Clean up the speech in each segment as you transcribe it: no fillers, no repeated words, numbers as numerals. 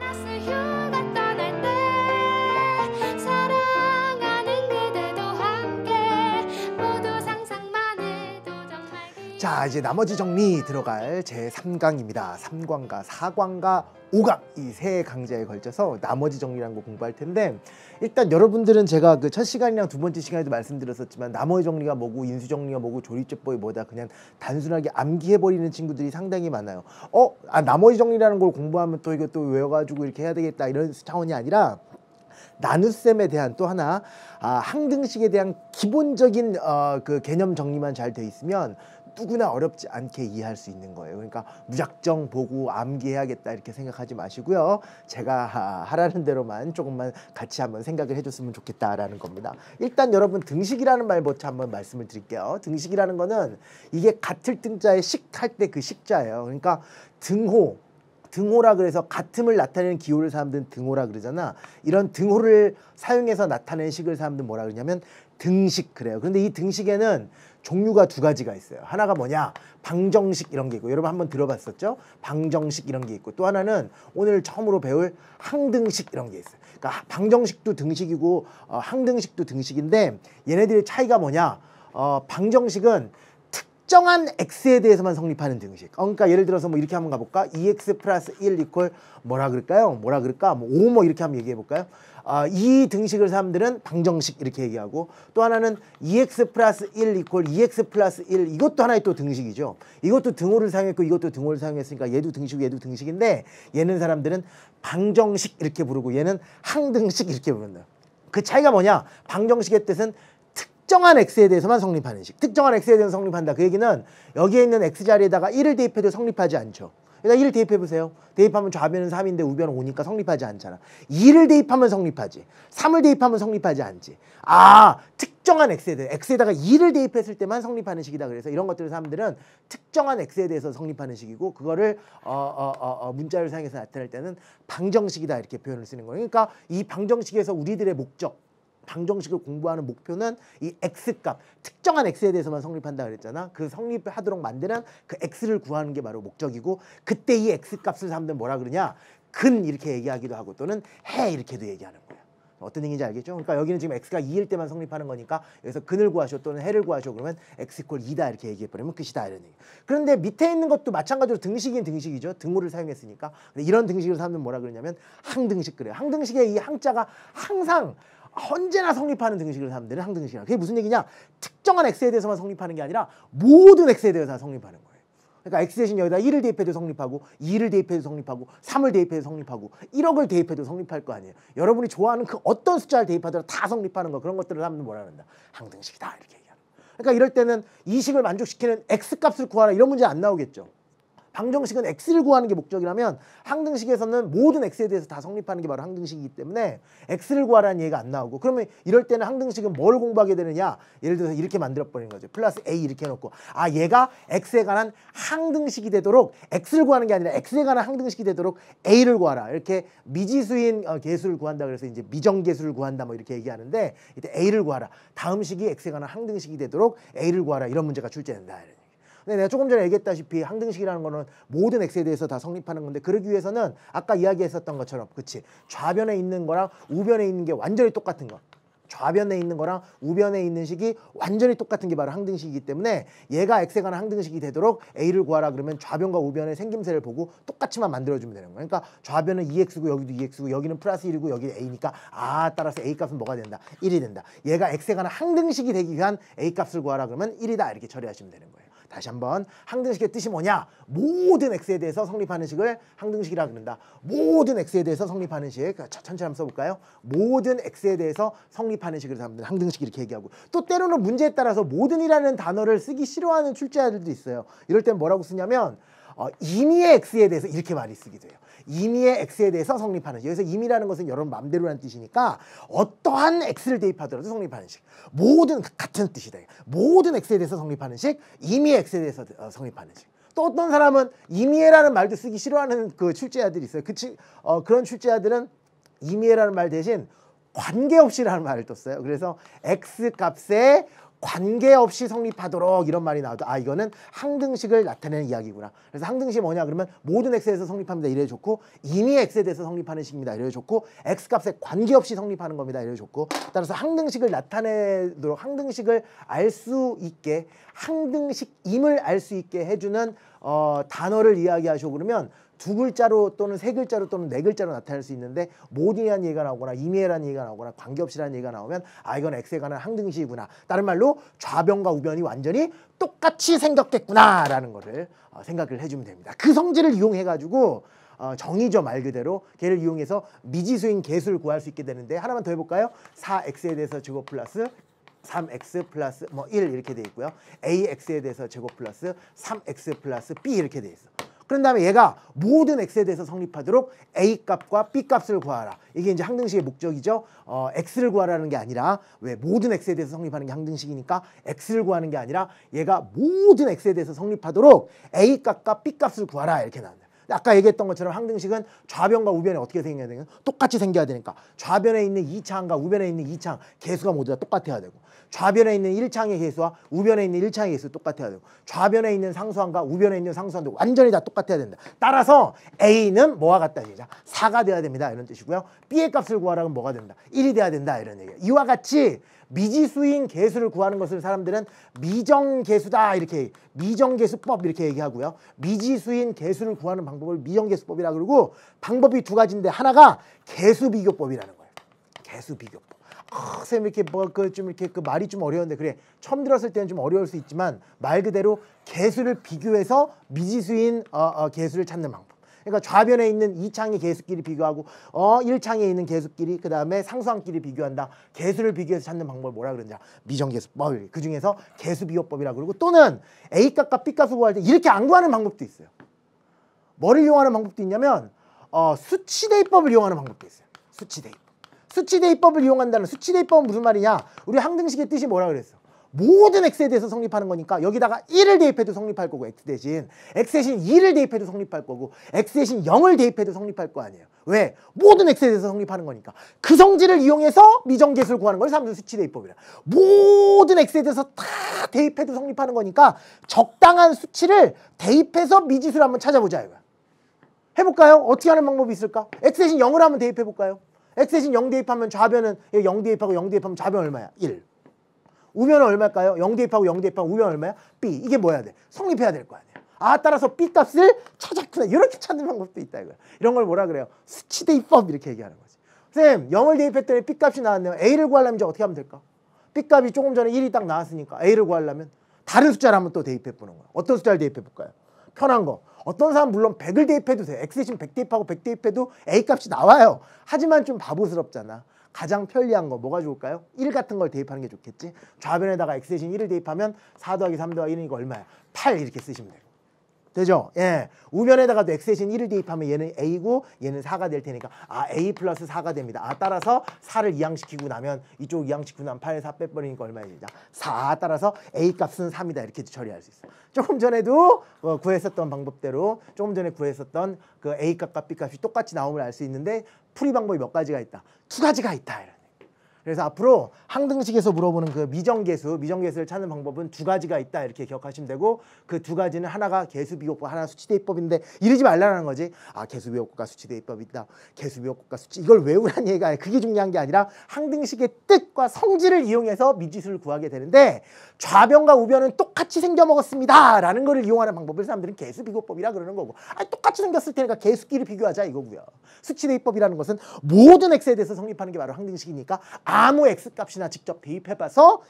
크리스마스 휴가 떠날 때 사랑하는 그대도 함께 모두 상상만 해도 정말 자, 이제 나머지 정리 들어갈 제3강입니다. 3강과 4강과 5강 이 세 강좌에 걸쳐서 나머지 정리라는 거 공부할 텐데, 일단 여러분들은 제가 그 첫 시간이랑 두 번째 시간에도 말씀드렸었지만 나머지 정리가 뭐고 인수 정리가 뭐고 조리제법이 뭐다 그냥 단순하게 암기해버리는 친구들이 상당히 많아요. 나머지 정리라는 걸 공부하면 또 이것도 외워가지고 이렇게 해야 되겠다 이런 차원이 아니라 나눗셈에 대한 또 하나 항등식에 대한 기본적인 그 개념 정리만 잘 돼 있으면 누구나 어렵지 않게 이해할 수 있는 거예요. 그러니까 무작정 보고 암기해야겠다 이렇게 생각하지 마시고요. 제가 하라는 대로만 조금만 같이 한번 생각을 해줬으면 좋겠다라는 겁니다. 일단 여러분 등식이라는 말부터 한번 말씀을 드릴게요. 등식이라는 거는 이게 같을 등자에 식할 때 그 식자예요. 그러니까 등호라 그래서 같음을 나타내는 기호를 사람들은 등호라 그러잖아. 이런 등호를 사용해서 나타내는 식을 사람들은 뭐라 그러냐면 등식 그래요. 그런데 이 등식에는 종류가 두 가지가 있어요. 하나가 뭐냐? 방정식 이런 게 있고, 여러분 한번 들어봤었죠? 방정식 이런 게 있고, 또 하나는 오늘 처음으로 배울 항등식 이런 게 있어요. 그러니까 방정식도 등식이고 항등식도 등식인데 얘네들의 차이가 뭐냐? 방정식은 특정한 x에 대해서만 성립하는 등식. 그러니까 예를 들어서 뭐 이렇게 한번 가볼까? 2x 플러스 1 이퀄 뭐라 그럴까요? 뭐라 그럴까? 뭐 5 뭐 이렇게 한번 얘기해 볼까요? 이 등식을 사람들은 방정식 이렇게 얘기하고, 또 하나는 2x 플러스 1 이퀄 2x 플러스 1 이것도 하나의 또 등식이죠. 이것도 등호를 사용했고 이것도 등호를 사용했으니까 얘도 등식이고 얘도 등식인데 얘는 사람들은 방정식 이렇게 부르고 얘는 항등식 이렇게 부른다. 그 차이가 뭐냐? 방정식의 뜻은 특정한 x에 대해서만 성립하는 식. 특정한 x에 대해서 성립한다. 그 얘기는 여기에 있는 x 자리에다가 1을 대입해도 성립하지 않죠. 그러니까 1을 대입해보세요. 대입하면 좌변은 3인데 우변은 5니까 성립하지 않잖아. 2를 대입하면 성립하지. 3을 대입하면 성립하지 않지. 특정한 x에 대해 x에다가 2를 대입했을 때만 성립하는 식이다. 그래서 이런 것들을 사람들은 특정한 x에 대해서 성립하는 식이고, 그거를 문자를 사용해서 나타낼 때는 방정식이다 이렇게 표현을 쓰는 거예요. 그러니까 이 방정식에서 우리들의 목적, 방정식을 공부하는 목표는 이 x값, 특정한 x에 대해서만 성립한다 그랬잖아. 그 성립하도록 만드는 그 x를 구하는 게 바로 목적이고, 그때 이 x값을 사람들은 뭐라 그러냐? 근 이렇게 얘기하기도 하고 또는 해 이렇게도 얘기하는 거예요. 어떤 얘기인지 알겠죠? 그러니까 여기는 지금 x가 2일 때만 성립하는 거니까 여기서 근을 구하셔 또는 해를 구하셔 그러면 x 이퀄 2다 이렇게 얘기해버리면 끝이다 이런 얘기. 그런데 밑에 있는 것도 마찬가지로 등식인 등식이죠. 등호를 사용했으니까. 근데 이런 등식을 사람들은 뭐라 그러냐면 항등식 그래요. 항등식의 이 항자가 항상 언제나 성립하는 등식을 사람들은 항등식이라. 그게 무슨 얘기냐? 특정한 x에 대해서만 성립하는 게 아니라 모든 x에 대해서 다 성립하는 거예요. 그러니까 x 대신 여기다 1을 대입해도 성립하고 2를 대입해도 성립하고 3을 대입해도 성립하고 1억을 대입해도 성립할 거 아니에요. 여러분이 좋아하는 그 어떤 숫자를 대입하더라도 다 성립하는 거, 그런 것들을 사람들은 뭐라 그런다? 항등식이다 이렇게 얘기하는 거예요. 그러니까 이럴 때는 이 식을 만족시키는 x값을 구하라 이런 문제 안 나오겠죠. 방정식은 x를 구하는 게 목적이라면 항등식에서는 모든 x에 대해서 다 성립하는 게 바로 항등식이기 때문에 x를 구하라는 얘기가 안 나오고, 그러면 이럴 때는 항등식은 뭘 공부하게 되느냐? 예를 들어서 이렇게 만들어버리는 거죠. 플러스 a 이렇게 해놓고 얘가 x에 관한 항등식이 되도록, x를 구하는 게 아니라 x에 관한 항등식이 되도록 a를 구하라. 이렇게 미지수인 개수를 구한다 그래서 이제 미정계수를 구한다 뭐 이렇게 얘기하는데, 이때 a를 구하라. 다음 식이 x에 관한 항등식이 되도록 a를 구하라. 이런 문제가 출제된다. 근데 내가 조금 전에 얘기했다시피 항등식이라는 거는 모든 x에 대해서 다 성립하는 건데, 그러기 위해서는 아까 이야기했었던 것처럼, 그치? 좌변에 있는 거랑 우변에 있는 게 완전히 똑같은 거. 좌변에 있는 거랑 우변에 있는 식이 완전히 똑같은 게 바로 항등식이기 때문에 얘가 x에 관한 항등식이 되도록 a를 구하라 그러면 좌변과 우변의 생김새를 보고 똑같이만 만들어주면 되는 거예요. 그러니까 좌변은 2x고 여기도 2x고 여기는 플러스 1이고 여기는 a니까 따라서 a 값은 뭐가 된다? 1이 된다. 얘가 x에 관한 항등식이 되기 위한 a 값을 구하라 그러면 1이다 이렇게 처리하시면 되는 거예요. 다시 한번, 항등식의 뜻이 뭐냐? 모든 x에 대해서 성립하는 식을 항등식이라 그런다. 모든 x에 대해서 성립하는 식, 천천히 한번 써볼까요? 모든 x에 대해서 성립하는 식을 사람들은 항등식 이렇게 얘기하고, 또 때로는 문제에 따라서 모든이라는 단어를 쓰기 싫어하는 출제자들도 있어요. 이럴 땐 뭐라고 쓰냐면 임의의 x에 대해서 이렇게 많이 쓰기도 해요. 임의의 x에 대해서 성립하는 식. 여기서 임의라는 것은 여러분 맘대로라는 뜻이니까 어떠한 x를 대입하더라도 성립하는 식. 모든 같은 뜻이다. 모든 x에 대해서 성립하는 식, 임의의 x에 대해서 성립하는 식. 또 어떤 사람은 임의라는 말도 쓰기 싫어하는 그 출제자들이 있어요. 그런 출제자들은 임의라는 말 대신 관계없이라는 말을 떴어요. 그래서 x 값에 관계없이 성립하도록 이런 말이 나와도 아 이거는 항등식을 나타내는 이야기구나. 그래서 항등식이 뭐냐 그러면 모든 x에 대해서 성립합니다. 이래 좋고 이미 x에 대해서 성립하는 식입니다. 이래 좋고 x값에 관계없이 성립하는 겁니다. 이래 좋고 따라서 항등식을 나타내도록 항등식을 알 수 있게 항등식임을 알 수 있게 해주는 단어를 이야기하시고 그러면 두 글자로 또는 세 글자로 또는 네 글자로 나타낼 수 있는데 모든이라는 얘기가 나오거나 이미라는 얘기가 나오거나 관계없이라는 얘기가 나오면 아 이건 x에 관한 항등식이구나. 다른 말로 좌변과 우변이 완전히 똑같이 생겼겠구나 라는 거를 생각을 해주면 됩니다. 그 성질을 이용해 가지고 정의죠. 말 그대로 걔를 이용해서 미지수인 개수를 구할 수 있게 되는데 하나만 더 해볼까요? 4x에 대해서 제곱 플러스 3x 플러스 뭐 1 이렇게 돼 있고요. ax에 대해서 제곱 플러스 3x 플러스 b 이렇게 돼 있어. 그런 다음에 얘가 모든 x에 대해서 성립하도록 a 값과 b 값을 구하라. 이게 이제 항등식의 목적이죠. x를 구하라는 게 아니라 왜 모든 x에 대해서 성립하는 게 항등식이니까 x를 구하는 게 아니라 얘가 모든 x에 대해서 성립하도록 a 값과 b 값을 구하라 이렇게 나온다. 아까 얘기했던 것처럼 항등식은 좌변과 우변이 어떻게 생겨야 되냐? 똑같이 생겨야 되니까 좌변에 있는 2창과 우변에 있는 2창 개수가 모두 다 똑같아야 되고 좌변에 있는 1창의 개수와 우변에 있는 1창의 개수 똑같아야 되고 좌변에 있는 상수항과 우변에 있는 상수항도 완전히 다 똑같아야 된다. 따라서 A는 뭐와 같다? 시작. 4가 돼야 됩니다. 이런 뜻이고요. B의 값을 구하라면 뭐가 된다? 1이 돼야 된다. 이런 얘기예요. 이와 같이 미지수인 개수를 구하는 것을 사람들은 미정개수다 이렇게 미정개수법 이렇게 얘기하고요. 미지수인 개수를 구하는 방법을 미정개수법이라 그러고 방법이 두 가지인데 하나가 개수비교법이라는 거예요. 개수비교법. 선생님 이렇게 뭐 좀 이렇게 그 말이 좀 어려운데 그래 처음 들었을 때는 좀 어려울 수 있지만 말 그대로 개수를 비교해서 미지수인 개수를 찾는 방법. 그러니까 좌변에 있는 2창의 개수끼리 비교하고 1창에 있는 개수끼리 그 다음에 상수항끼리 비교한다. 개수를 비교해서 찾는 방법을 뭐라 그러냐? 미정개수법. 그 중에서 개수비교법이라고 그러고 또는 A 값과 B 값을 구할 때 이렇게 안 구하는 방법도 있어요. 뭐를 이용하는 방법도 있냐면 수치대입법을 이용하는 방법도 있어요. 수치대입법. 수치대입법을 이용한다는 수치대입법은 무슨 말이냐? 우리 항등식의 뜻이 뭐라 그랬어? 모든 x에 대해서 성립하는 거니까 여기다가 1을 대입해도 성립할 거고 x 대신 2를 대입해도 성립할 거고 x 대신 0을 대입해도 성립할 거 아니에요. 왜? 모든 x에 대해서 성립하는 거니까. 그 성질을 이용해서 미정개수를 구하는 걸 사람들은 수치대입법이라. 모든 x에 대해서 다 대입해도 성립하는 거니까 적당한 수치를 대입해서 미지수를 한번 찾아보자 이거야. 해볼까요? 어떻게 하는 방법이 있을까? x 대신 0을 한번 대입해볼까요? x 대신 0 대입하면 좌변은 0 대입하고 0 대입하면 좌변 얼마야? 1. 우변은 얼마일까요? 0 대입하고 0 대입하면 우변 얼마야? b. 이게 뭐 해야 돼? 성립해야 될 거 아니야. 따라서 b 값을 찾았구나. 이렇게 찾는 방법도 있다 이거야. 이런 걸 뭐라 그래요? 수치대입법 이렇게 얘기하는 거지. 선생님 0을 대입했더니 b 값이 나왔네요. a를 구하려면 이제 어떻게 하면 될까? b 값이 조금 전에 1이 딱 나왔으니까 a를 구하려면 다른 숫자를 한번 또 대입해 보는 거야. 어떤 숫자를 대입해 볼까요? 편한 거. 어떤 사람 물론 100을 대입해도 돼. x 대신 100 대입하고 100 대입해도 a 값이 나와요. 하지만 좀 바보스럽잖아. 가장 편리한 거 뭐가 좋을까요? 1 같은 걸 대입하는 게 좋겠지. 좌변에다가 x 대신 1을 대입하면 4 더하기 3 더하기 1이니까 얼마야? 8 이렇게 쓰시면 되고. 되죠? 예. 우변에다가도 x 대신 1을 대입하면 얘는 a고 얘는 4가 될 테니까 a 플러스 4가 됩니다. 따라서 4를 이항시키고 나면 이쪽 이항시키고 나면 8에 4 빼버리니까 얼마야? 4. 따라서 a 값은 3이다. 이렇게 처리할 수 있어. 조금 전에도 구했었던 방법대로 조금 전에 구했었던 그 a 값과 b 값이 똑같이 나옴을 알 수 있는데 풀이 방법이 몇 가지가 있다? 두 가지가 있다. 그래서 앞으로 항등식에서 물어보는 그 미정개수를 찾는 방법은 두 가지가 있다 이렇게 기억하시면 되고 그 두 가지는 하나가 개수비교법, 하나 수치대입법인데 이러지 말라는 거지. 개수비교법과 수치대입법이 있다. 개수비교법과 수치 이걸 외우라는 얘기가 아니라 그게 중요한 게 아니라 항등식의 뜻과 성질을 이용해서 미지수를 구하게 되는데 좌변과 우변은 똑같이 생겨먹었습니다 라는 거를 이용하는 방법을 사람들은 개수비교법이라 그러는 거고 똑같이 생겼을 테니까 개수끼리 비교하자 이거고요. 수치대입법이라는 것은 모든 x에 대해서 성립하는 게 바로 항등식이니까 아무 x값이나 직접 대입해봐서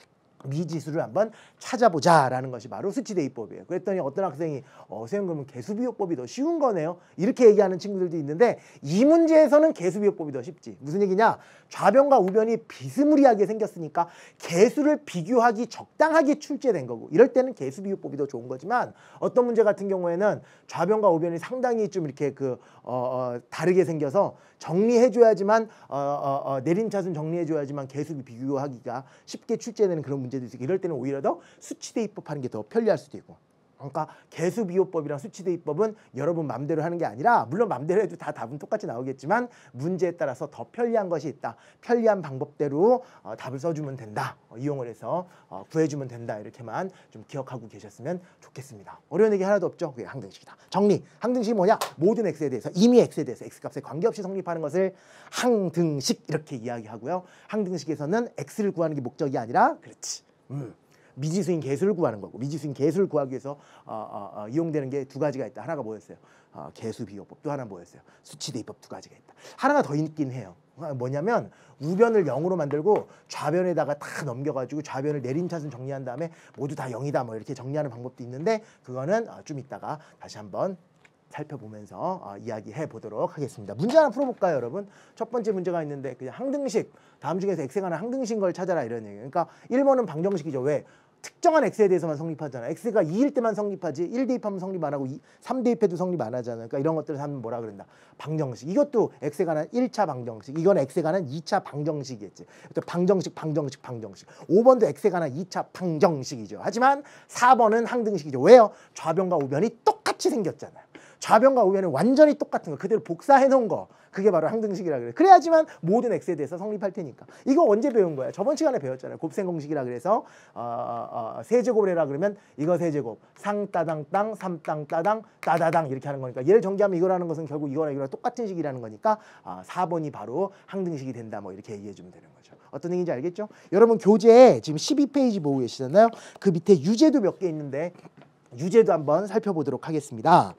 미지수를 한번 찾아보자라는 것이 바로 수치대입법이에요. 그랬더니 어떤 학생이 선생님 그러면 개수비교법이 더 쉬운 거네요. 이렇게 얘기하는 친구들도 있는데 이 문제에서는 개수비교법이 더 쉽지. 무슨 얘기냐? 좌변과 우변이 비스무리하게 생겼으니까 개수를 비교하기 적당하게 출제된 거고 이럴 때는 개수비교법이 더 좋은 거지만 어떤 문제 같은 경우에는 좌변과 우변이 상당히 좀 이렇게 다르게 생겨서 정리해줘야지만 내림차순 정리해줘야지만 개수비 비교하기가 쉽게 출제되는 그런 문제도 있으니까 이럴 때는 오히려 더 수치대입법 하는 게 더 편리할 수도 있고 그러니까 개수비호법이랑 수치대입법은 여러분 맘대로 하는 게 아니라 물론 맘대로 해도 다 답은 똑같이 나오겠지만 문제에 따라서 더 편리한 것이 있다. 편리한 방법대로 답을 써주면 된다. 이용을 해서 구해주면 된다. 이렇게만 좀 기억하고 계셨으면 좋겠습니다. 어려운 얘기 하나도 없죠. 그게 항등식이다. 정리. 항등식이 뭐냐? 모든 x에 대해서 이미 x에 대해서 x값에 관계없이 성립하는 것을 항등식 이렇게 이야기하고요. 항등식에서는 x를 구하는 게 목적이 아니라 그렇지. 미지수인 개수를 구하는 거고 미지수인 개수를 구하기 위해서 이용되는 게 두 가지가 있다. 하나가 뭐였어요? 개수비호법. 또 하나 뭐였어요? 수치대입법. 두 가지가 있다. 하나가 더 있긴 해요. 뭐냐면 우변을 0으로 만들고 좌변에다가 다 넘겨가지고 좌변을 내림차순 정리한 다음에 모두 다 0이다 뭐 이렇게 정리하는 방법도 있는데 그거는 좀 이따가 다시 한번 살펴보면서 이야기해 보도록 하겠습니다. 문제 하나 풀어볼까요, 여러분? 첫 번째 문제가 있는데 그냥 항등식, 다음 중에서 x에 관한 항등식인 걸 찾아라 이런 얘기예요. 그러니까 1번은 방정식이죠. 왜? 특정한 x에 대해서만 성립하잖아. x가 2일 때만 성립하지 1 대입하면 성립 안 하고 3 대입해도 성립 안 하잖아요. 그러니까 이런 것들을 하면 뭐라 그런다? 방정식. 이것도 x에 관한 1차 방정식. 이건 x에 관한 2차 방정식이겠지. 또 방정식. 5번도 x에 관한 2차 방정식이죠. 하지만 4번은 항등식이죠. 왜요? 좌변과 우변이 똑같이 생겼잖아요. 좌변과 우변은 완전히 똑같은 거 그대로 복사해 놓은 거 그게 바로 항등식이라 그래요. 그래야지만 모든 x에 대해서 성립할 테니까. 이거 언제 배운 거야? 저번 시간에 배웠잖아요. 곱셈 공식이라 그래서 세제곱을 해라 그러면 이거 세제곱 상따당땅 삼땅따당 따다당 이렇게 하는 거니까 얘를 전개하면 이거라는 것은 결국 이거랑 이거랑 똑같은 식이라는 거니까 4번이 바로 항등식이 된다 뭐 이렇게 얘기해 주면 되는 거죠. 어떤 얘기인지 알겠죠? 여러분 교재에 지금 12페이지 보고 계시잖아요. 그 밑에 유제도 몇 개 있는데 유제도 한번 살펴보도록 하겠습니다.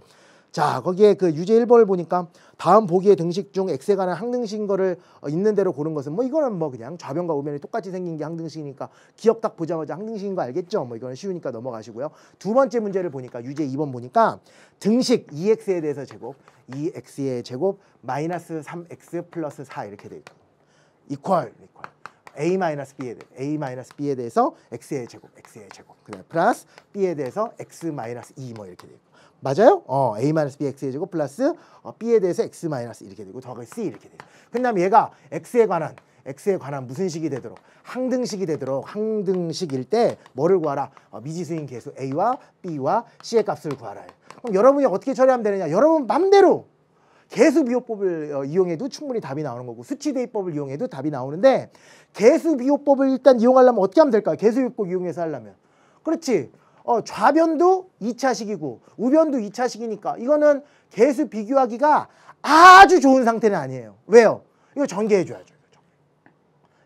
자, 거기에 그 유제 1번을 보니까 다음 보기의 등식 중 x에 관한 항등식인 거를 있는 대로 고른 것은 뭐 이거는 뭐 그냥 좌변과 우변이 똑같이 생긴 게 항등식이니까 기억 딱 보자마자 항등식인 거 알겠죠? 뭐 이거는 쉬우니까 넘어가시고요. 두 번째 문제를 보니까 유제 2번 보니까 등식 2x에 대해서 제곱 2x의 제곱 마이너스 3x 플러스 4 이렇게 돼 있고 이퀄 a-b에 대해서 x의 제곱 그다음에 플러스 b에 대해서 x-2 뭐 이렇게 돼 있고 맞아요? a-b x의 제곱 플러스 b에 대해서 x- 이렇게 되고 더하기 c 이렇게 돼요. 그 다음에 얘가 x에 관한 무슨 식이 되도록 항등식이 되도록 항등식일 때 뭐를 구하라? 미지수인 개수 a와 b와 c의 값을 구하라. 그럼 여러분이 어떻게 처리하면 되느냐? 여러분 맘대로 개수비호법을 이용해도 충분히 답이 나오는 거고 수치대입법을 이용해도 답이 나오는데 개수비호법을 일단 이용하려면 어떻게 하면 될까요? 개수비호법 이용해서 하려면 그렇지. 좌변도 2차식이고 우변도 2차식이니까 이거는 개수 비교하기가 아주 좋은 상태는 아니에요. 왜요? 이거 전개해줘야죠.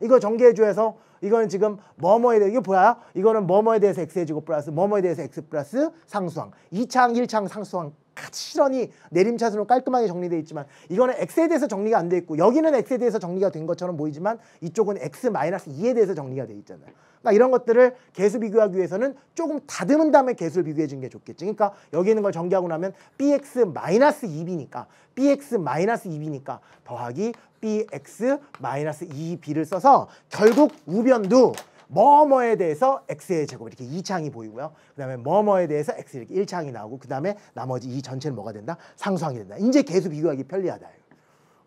이거 전개해줘서 이거는 지금 뭐뭐에 대해 이게 뭐야? 이거는 뭐뭐에 대해서 x의 제곱 플러스 뭐뭐에 대해서 x 플러스 상수항 2차항 1차항 상수항 가지런히 내림차순으로 깔끔하게 정리되어 있지만 이거는 x에 대해서 정리가 안 돼 있고 여기는 x에 대해서 정리가 된 것처럼 보이지만 이쪽은 x-2에 대해서 정리가 돼 있잖아요. 그러니까 이런 것들을 개수 비교하기 위해서는 조금 다듬은 다음에 개수를 비교해 주는 게 좋겠지. 그러니까 여기 있는 걸 전개하고 나면 bx-2b니까 bx-2b니까 더하기 bx-2b를 써서 결국 우변도 뭐뭐에 대해서 x의 제곱 이렇게 2차항이 보이고요. 그 다음에 뭐뭐에 대해서 x 이렇게 1차항이 나오고 그 다음에 나머지 이 전체는 뭐가 된다? 상수항이 된다. 이제 개수 비교하기 편리하다.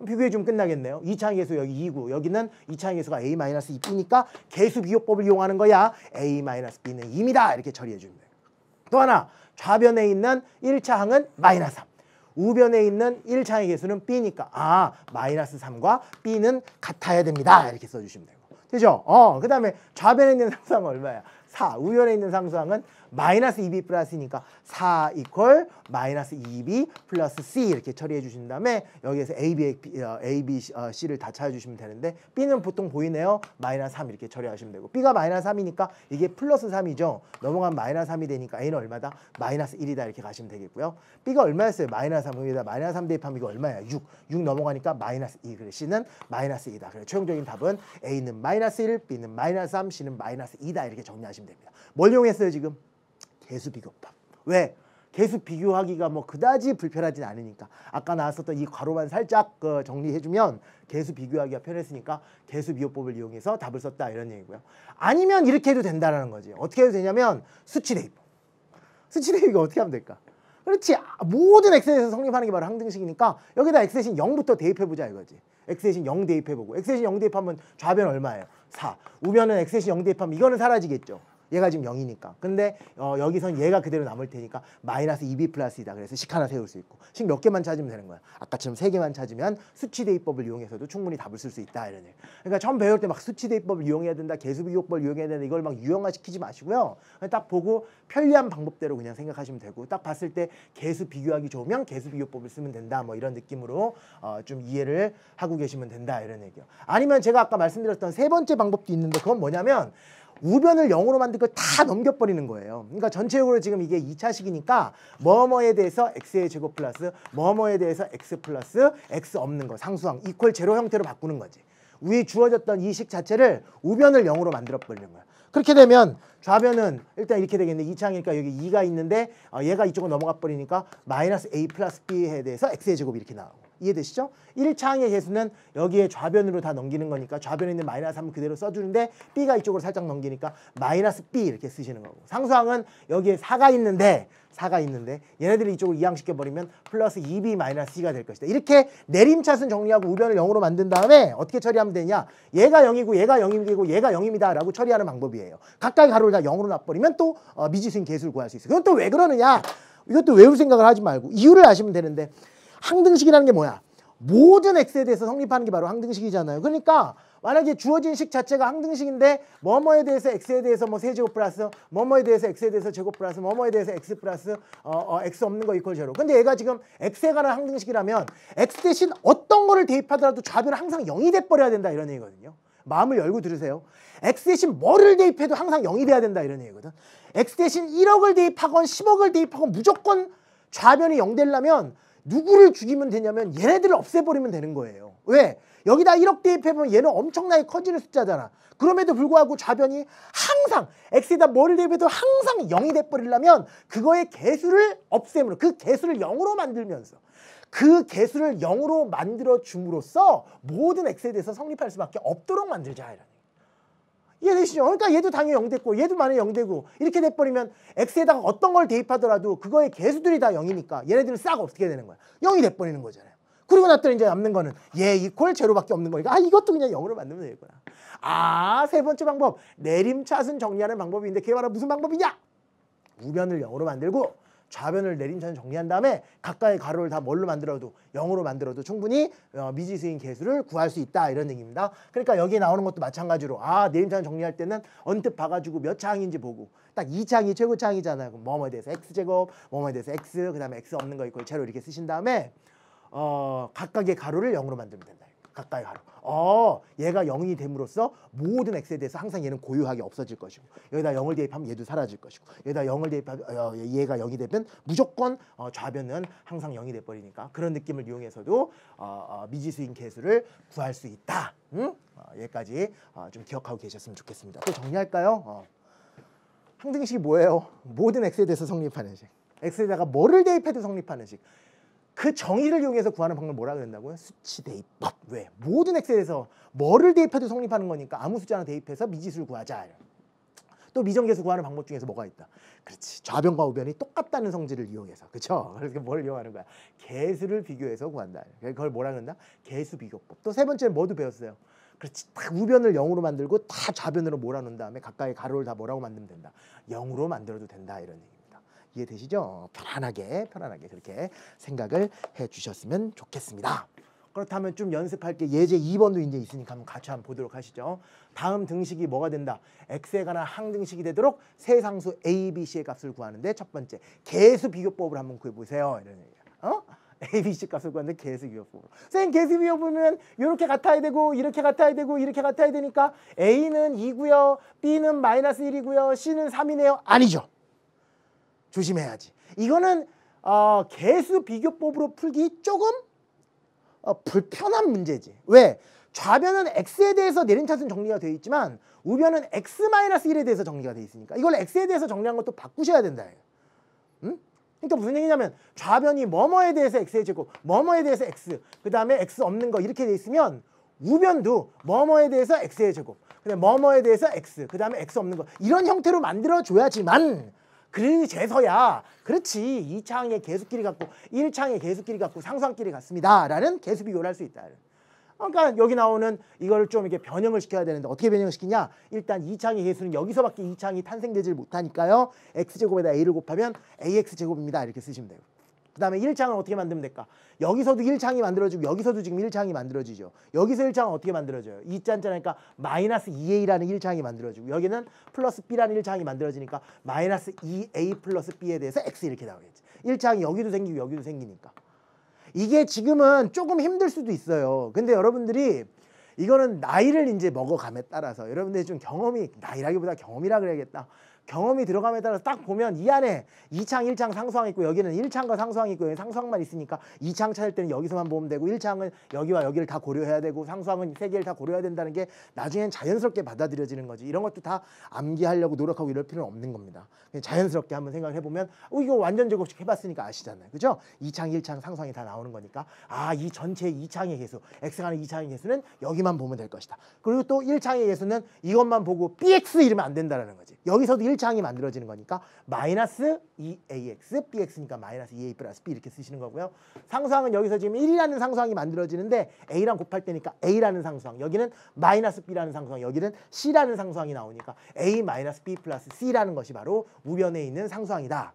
비교해 주면 끝나겠네요. 2차항 개수 여기 2고 여기는 2차항 개수가 a-b니까 개수 비교법을 이용하는 거야. a-b는 2입니다. 이렇게 처리해 주면 돼요. 또 하나 좌변에 있는 1차항은 -3. 우변에 있는 1차항의 개수는 b니까 -3과 b는 같아야 됩니다. 이렇게 써주시면 되고 되죠? 그 다음에 좌변에 있는 상수항은 얼마야? 4. 우변에 있는 상수항은 -2b 플러스니까 4 이퀄 -2b 플러스 c 이렇게 처리해 주신 다음에 여기에서 a, b, c를 다 찾아주시면 되는데 b는 보통 보이네요. -3 이렇게 처리하시면 되고 b가 -3이니까 이게 플러스 3이죠. 넘어가면 -3이 되니까 a는 얼마다? -1이다 이렇게 가시면 되겠고요. b가 얼마였어요? -3. 여기다 -3 대입하면 이거 얼마야? 6 넘어가니까 -2. 그래 c는 -2다. 그래 최종적인 답은 a는 -1, b는 -3, c는 -2다 이렇게 정리하시면 됩니다. 뭘 이용했어요 지금? 개수 비교법. 왜? 개수 비교하기가 뭐 그다지 불편하진 않으니까 아까 나왔었던 이 괄호만 살짝 정리해주면 개수 비교하기가 편했으니까 개수 비교법을 이용해서 답을 썼다 이런 얘기고요. 아니면 이렇게 해도 된다는 거지. 어떻게 해도 되냐면 수치대입법. 수치대입이 어떻게 하면 될까? 그렇지. 모든 x에 대해서 성립하는 게 바로 항등식이니까 여기다 x 대신 0부터 대입해보자 이거지. x 대신 0 대입해보고 x 대신 0 대입하면 좌변 얼마예요? 4. 우변은 x 대신 0 대입하면 이거는 사라지겠죠. 얘가 지금 0이니까. 근데 여기선 얘가 그대로 남을 테니까 마이너스 2b 플러스 2다. 그래서 식 하나 세울 수 있고 식 몇 개만 찾으면 되는 거야. 아까처럼 3개만 찾으면 수치 대입법을 이용해서도 충분히 답을 쓸 수 있다 이런 얘기. 그러니까 처음 배울 때 막 수치 대입법을 이용해야 된다, 개수비교법을 이용해야 된다 이걸 막 유형화시키지 마시고요. 딱 보고 편리한 방법대로 그냥 생각하시면 되고 딱 봤을 때 개수 비교하기 좋으면 개수비교법을 쓰면 된다 뭐 이런 느낌으로 좀 이해를 하고 계시면 된다 이런 얘기요. 아니면 제가 아까 말씀드렸던 세 번째 방법도 있는데 그건 뭐냐면 우변을 0으로 만든 걸 다 넘겨버리는 거예요. 그러니까 전체적으로 지금 이게 2차식이니까 뭐뭐에 대해서 x의 제곱 플러스 뭐뭐에 대해서 x 플러스 x 없는 거 상수항 이퀄 제로 형태로 바꾸는 거지. 위에 주어졌던 이 식 자체를 우변을 0으로 만들어 버리는 거야. 그렇게 되면 좌변은 일단 이렇게 되겠네. 2차항이니까 여기 2가 있는데 얘가 이쪽으로 넘어가 버리니까 마이너스 a 플러스 b에 대해서 x의 제곱이 이렇게 나오고. 이해되시죠? 1차항의 개수는 여기에 좌변으로 다 넘기는 거니까 좌변에 있는 마이너스 3을 그대로 써주는데 b가 이쪽으로 살짝 넘기니까 마이너스 b 이렇게 쓰시는 거고 상수항은 여기에 4가 있는데 얘네들이 이쪽으로 이항시켜버리면 플러스 2b 마이너스 c가 될 것이다. 이렇게 내림차순 정리하고 우변을 0으로 만든 다음에 어떻게 처리하면 되냐. 얘가 0이고 얘가 0이고 얘가 0입니다 라고 처리하는 방법이에요. 각각의 가로를 다 0으로 놔버리면 또 미지수인 개수를 구할 수 있어요. 그건 또 왜 그러느냐. 이것도 외울 생각을 하지 말고 이유를 아시면 되는데 항등식이라는 게 뭐야? 모든 x에 대해서 성립하는 게 바로 항등식이잖아요. 그러니까 만약에 주어진 식 자체가 항등식인데 뭐뭐에 대해서 x에 대해서 뭐 세제곱 플러스 뭐뭐에 대해서 x에 대해서 제곱 플러스 뭐뭐에 대해서 x 플러스 x 없는 거 이퀄 제로. 근데 얘가 지금 x에 관한 항등식이라면 x 대신 어떤 거를 대입하더라도 좌변은 항상 0이 돼버려야 된다 이런 얘기거든요. 마음을 열고 들으세요. x 대신 뭐를 대입해도 항상 0이 돼야 된다 이런 얘기거든. x 대신 1억을 대입하건 10억을 대입하건 무조건 좌변이 0 되려면 누구를 죽이면 되냐면 얘네들을 없애버리면 되는 거예요. 왜? 여기다 1억 대입해보면 얘는 엄청나게 커지는 숫자잖아. 그럼에도 불구하고 좌변이 항상 x에다 뭐를 대입해도 항상 0이 돼버리려면 그거의 개수를 없애므로 그 개수를 0으로 만들면서 그 개수를 0으로 만들어 줌으로써 모든 x에 대해서 성립할 수밖에 없도록 만들자 이런. 이해되시죠? 그러니까 얘도 당연히 0 됐고 얘도 만약에 0 되고 이렇게 돼버리면 x에다가 어떤 걸 대입하더라도 그거의 개수들이 다 0이니까 얘네들은 싹 어떻게 되는 거야? 0이 돼버리는 거잖아요. 그러고 났더니 이제 남는 거는 얘 이퀄 제로밖에 없는 거니까 이것도 그냥 0으로 만들면 되겠구나. 세 번째 방법 내림차순 정리하는 방법인데 그게 바로 무슨 방법이냐? 우변을 0으로 만들고 좌변을 내림차순 정리한 다음에 각각의 가로를 다 뭘로 만들어도 0으로 만들어도 충분히 미지수인 개수를 구할 수 있다 이런 얘기입니다. 그러니까 여기 나오는 것도 마찬가지로 내림차순 정리할 때는 언뜻 봐가지고 몇 차항인지 보고 딱 2차항이 최고차항이잖아요. 그럼 뭐뭐에 대해서 x제곱 뭐뭐에 대해서 x 그 다음에 x 없는 거 이걸 제로 이렇게 쓰신 다음에 각각의 가로를 0으로 만들면 된다. 각각의 가로. 얘가 0이 됨으로써 모든 x에 대해서 항상 얘는 고유하게 없어질 것이고 여기다 0을 대입하면 얘도 사라질 것이고 여기다 0을 대입하면 얘가 0이 되면 무조건 좌변은 항상 0이 돼버리니까 그런 느낌을 이용해서도 미지수인 개수를 구할 수 있다. 여기까지 좀 기억하고 계셨으면 좋겠습니다. 또 정리할까요? 항등식이 뭐예요? 모든 x에 대해서 성립하는 식. x에다가 뭐를 대입해도 성립하는 식. 그 정의를 이용해서 구하는 방법을 뭐라 그랬다고요? 수치 대입법. 왜? 모든 x에 대해서 뭐를 대입해도 성립하는 거니까 아무 숫자 하나 대입해서 미지수를 구하자. 또 미정계수 구하는 방법 중에서 뭐가 있다? 그렇지. 좌변과 우변이 똑같다는 성질을 이용해서. 그렇죠? 그래서 뭘 이용하는 거야? 개수를 비교해서 구한다. 그걸 뭐라 그런다? 개수 비교법. 또 세 번째는 뭐도 배웠어요? 그렇지. 다 우변을 0으로 만들고 다 좌변으로 몰아놓은 다음에 각각의 가로를 다 뭐라고 만들면 된다? 0으로 만들어도 된다. 이런 얘기. 이해되시죠? 편안하게 그렇게 생각을 해주셨으면 좋겠습니다. 그렇다면 좀 연습할 게 예제 2번도 이제 있으니까 한번 같이 한번 보도록 하시죠. 다음 등식이 뭐가 된다? x에 관한 항등식이 되도록 세 상수 a, b, c의 값을 구하는데 첫 번째 개수 비교법을 한번 구해보세요. 이런 얘기야. a, b, c 값을 구하는데 개수 비교법으로. 선생님 개수 비교보면 이렇게 같아야 되고 이렇게 같아야 되고 이렇게 같아야 되니까 a는 2고요. b는 마이너스 1이고요. c는 3이네요. 아니죠. 조심해야지. 이거는 개수 비교법으로 풀기 조금 불편한 문제지. 왜? 좌변은 x에 대해서 내림차순 정리가 되어 있지만 우변은 x-1에 대해서 정리가 되어 있으니까 이걸 x에 대해서 정리한 것도 바꾸셔야 된다. 응? 그러니까 무슨 얘기냐면 좌변이 뭐뭐에 대해서 x의 제곱, 뭐뭐에 대해서 x, 그 다음에 x 없는 거 이렇게 돼 있으면 우변도 뭐뭐에 대해서 x의 제곱, 그 다음에 뭐뭐에 대해서 x, 그 다음에 x 없는 거 이런 형태로 만들어줘야지만 그제서야 그렇지 2차항의 개수끼리 같고 1차항의 개수끼리 같고 상수항끼리 같습니다 라는 개수 비교를 할 수 있다. 그러니까 여기 나오는 이걸 좀 이렇게 변형을 시켜야 되는데 어떻게 변형을 시키냐? 일단 2창의 계수는 여기서밖에 2창이 탄생되질 못하니까요. x제곱에다 a를 곱하면 ax제곱입니다. 이렇게 쓰시면 돼요. 그 다음에 1창을 어떻게 만들면 될까? 여기서도 1창이 만들어지고 여기서도 지금 1창이 만들어지죠. 여기서 1창은 어떻게 만들어져요? 2짠짜니까 마이너스 2a라는 1창이 만들어지고 여기는 플러스 b라는 1창이 만들어지니까 마이너스 2a 플러스 b에 대해서 x 이렇게 나오겠지. 1창이 여기도 생기고 여기도 생기니까. 이게 지금은 조금 힘들 수도 있어요. 근데 여러분들이 이거는 나이를 이제 먹어감에 따라서 여러분들이 좀 경험이, 나이라기보다 경험이라 그래야겠다. 경험이 들어감에 따라서 딱 보면 이 안에 2창, 1창 상수항이 있고 여기는 1창과 상수항이 있고 여기 상수항만 있으니까 2창 찾을 때는 여기서만 보면 되고 1창은 여기와 여기를 다 고려해야 되고 상수항은 3개를 다 고려해야 된다는 게 나중엔 자연스럽게 받아들여지는 거지. 이런 것도 다 암기하려고 노력하고 이럴 필요는 없는 겁니다. 그냥 자연스럽게 한번 생각을 해보면 이거 완전 제곱식 해봤으니까 아시잖아요. 그죠? 2창, 1창 상수항이 다 나오는 거니까 이 전체 2창의 개수, x가 하는 2창의 개수는 여기만 보면 될 것이다. 그리고 또 1창의 개수는 이것만 보고 bx 이러면 안 된다는 거지. 여기서도 1창이 만들어지는 거니까 마이너스 2ax, bx니까 마이너스 2a 플러스 b 이렇게 쓰시는 거고요. 상수항은 여기서 지금 1이라는 상수항이 만들어지는데 a랑 곱할 때니까 a라는 상수항, 여기는 마이너스 b라는 상수항, 여기는 c라는 상수항이 나오니까 a 마이너스 b 플러스 c라는 것이 바로 우변에 있는 상수항이다.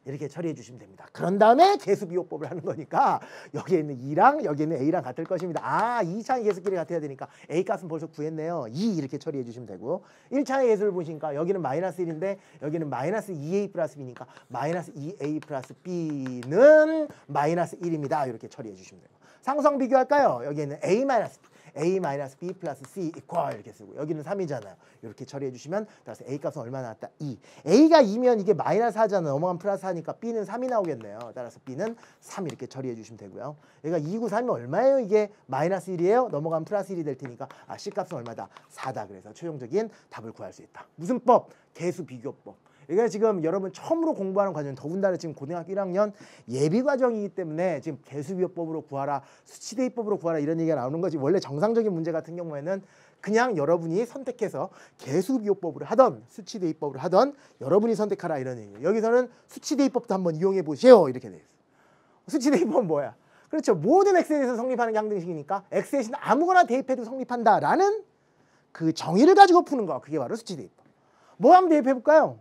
이렇게 처리해 주시면 됩니다. 그런 다음에 계수비호법을 하는 거니까 여기에 있는 2랑 여기에 있는 a랑 같을 것입니다. 2창의 계수끼리 같아야 되니까 a 값은 벌써 구했네요. 2 이렇게 처리해 주시면 되고요. 1창의 계수를 보시니까 여기는 마이너스 1인데 여기는 마이너스 2a 플러스 b니까 마이너스 2a 플러스 b는 마이너스 1입니다. 이렇게 처리해 주시면 되고. 상수항 비교할까요? 여기에는 a 마이너스 b. a-b 플러스 c 이퀄 이렇게 쓰고 여기는 3이잖아요. 이렇게 처리해 주시면 따라서 a 값은 얼마 나왔다? 2. a가 2면 이게 마이너스 4잖아요. 넘어가면 플러스 4니까 b는 3이 나오겠네요. 따라서 b는 3 이렇게 처리해 주시면 되고요. 얘가 2, 9, 3이 얼마예요? 이게 마이너스 1이에요. 넘어가면 플러스 1이 될 테니까 c 값은 얼마다? 4다. 그래서 최종적인 답을 구할 수 있다. 무슨 법? 계수 비교법. 이게 지금 여러분 처음으로 공부하는 과정, 더군다나 지금 고등학교 1학년 예비 과정이기 때문에 지금 계수비호법으로 구하라, 수치대입법으로 구하라 이런 얘기가 나오는 거지. 원래 정상적인 문제 같은 경우에는 그냥 여러분이 선택해서 계수비호법으로 하던 수치대입법으로 하던 여러분이 선택하라 이런 얘기예요. 여기서는 수치대입법도 한번 이용해 보세요 이렇게 돼 있어요. 수치대입법은 뭐야? 그렇죠. 모든 x에 대해서 성립하는 게 항등식이니까 x 대신 아무거나 대입해도 성립한다라는 그 정의를 가지고 푸는 거. 그게 바로 수치대입법. 뭐 한번 대입해 볼까요?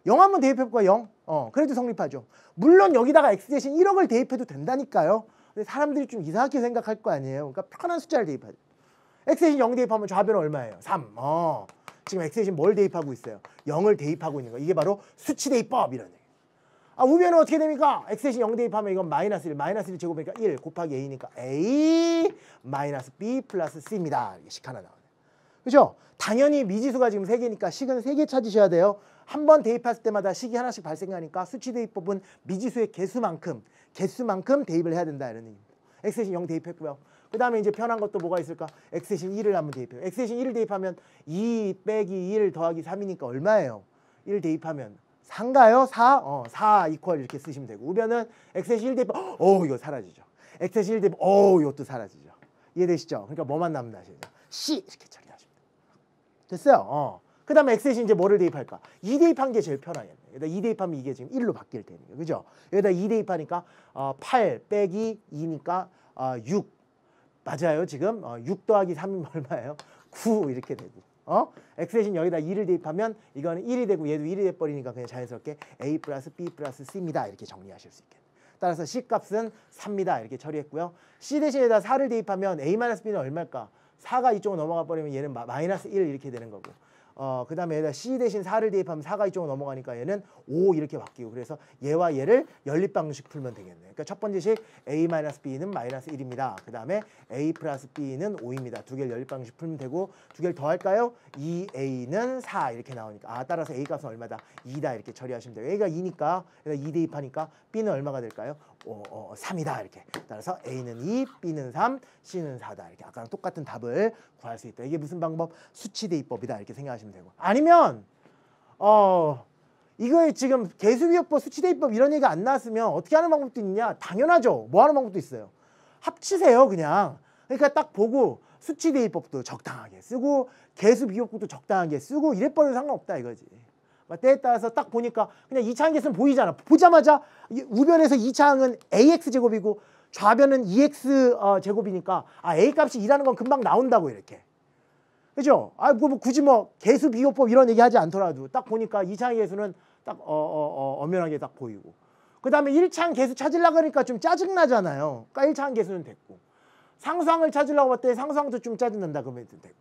0 한번 대입해볼까? 0. 그래도 성립하죠. 물론 여기다가 x 대신 1억을 대입해도 된다니까요. 근데 사람들이 좀 이상하게 생각할 거 아니에요. 그러니까 편한 숫자를 대입하죠. x 대신 0 대입하면 좌변은 얼마예요? 3. 지금 x 대신 뭘 대입하고 있어요? 0을 대입하고 있는 거. 이게 바로 수치대입법 이런 얘기. 우변은 어떻게 됩니까? x 대신 0 대입하면 이건 마이너스 1. 마이너스 1 제곱이니까 1 곱하기 a니까 a 마이너스 b 플러스 c입니다. 이게 식 하나 나오네요. 그죠? 당연히 미지수가 지금 3개니까 식은 3개 찾으셔야 돼요. 한 번 대입했을 때마다 식이 하나씩 발생하니까 수치대입법은 미지수의 개수만큼 대입을 해야 된다 이런 얘기입니다. x 대신 0 대입했고요. 그 다음에 이제 편한 것도 뭐가 있을까? x 대신 1을 한번 대입해요. x 대신 1을 대입하면 2 빼기 1 더하기 3이니까 얼마예요? 1 대입하면 4인가요? 4? 4 이퀄 이렇게 쓰시면 되고 우변은 x 대신 1 대입하면 이거 사라지죠. x 대신 1 대입하면 이것도 사라지죠. 이해되시죠? 그러니까 뭐만 남는 아시죠? c 이렇게 처리하시면 돼요. 됐어요? 그 다음에 x 대신 이제 뭐를 대입할까? 2 대입한 게 제일 편하겠네. 여기다 2 대입하면 이게 지금 1로 바뀔 테니까. 그죠? 여기다 2 대입하니까 8 빼기 2니까 6. 맞아요. 지금 6 더하기 3이면 얼마예요? 9 이렇게 되고. x 대신 여기다 2를 대입하면 이거는 1이 되고 얘도 1이 돼버리니까 그냥 자연스럽게 a 플러스 b 플러스 c입니다. 이렇게 정리하실 수 있겠네요. 따라서 c 값은 3입니다. 이렇게 처리했고요. c 대신 여기다 4를 대입하면 a 마이너스 b는 얼마일까? 4가 이쪽으로 넘어가 버리면 얘는 마이너스 1 이렇게 되는 거고. 그 다음에 여기다 c 대신 4를 대입하면 4가 이쪽으로 넘어가니까 얘는 5 이렇게 바뀌고 그래서 얘와 얘를 연립방식 풀면 되겠네. 그러니까 첫 번째 식 a-b는 마이너스 1입니다. 그 다음에 a 플러스 b는 5입니다. 두 개를 연립방식 풀면 되고 두 개를 더할까요? 2a는 4 이렇게 나오니까 따라서 a 값은 얼마다? 2다 이렇게 처리하시면 돼요. a가 2니까 2 대입하니까 b는 얼마가 될까요? 3이다 이렇게. 따라서 a는 2, b는 3, c는 4다 이렇게. 아까랑 똑같은 답을 구할 수 있다. 이게 무슨 방법? 수치대입법이다 이렇게 생각하시면 되고. 아니면 이거에 지금 계수비호법, 수치대입법 이런 얘기가 안 나왔으면 어떻게 하는 방법도 있냐? 당연하죠. 뭐 하는 방법도 있어요. 합치세요 그냥. 그러니까 딱 보고 수치대입법도 적당하게 쓰고 계수비호법도 적당하게 쓰고 이래버려도 상관없다 이거지. 때에 따라서 딱 보니까 그냥 2창 계수는 보이잖아. 보자마자 우변에서 2창은 ax제곱이고 좌변은 2x 제곱이니까 A 값이 2라는 건 금방 나온다고 이렇게. 그죠? 뭐 굳이 뭐 개수 비교법 이런 얘기 하지 않더라도 딱 보니까 2차의 개수는 딱 엄연하게 딱 보이고. 그 다음에 1차항 개수 찾으려고 하니까 좀 짜증나잖아요. 그러니까 1차항 개수는 됐고. 상수항을 찾으려고 봤더니 상수항도 좀 짜증난다 그러면 되고.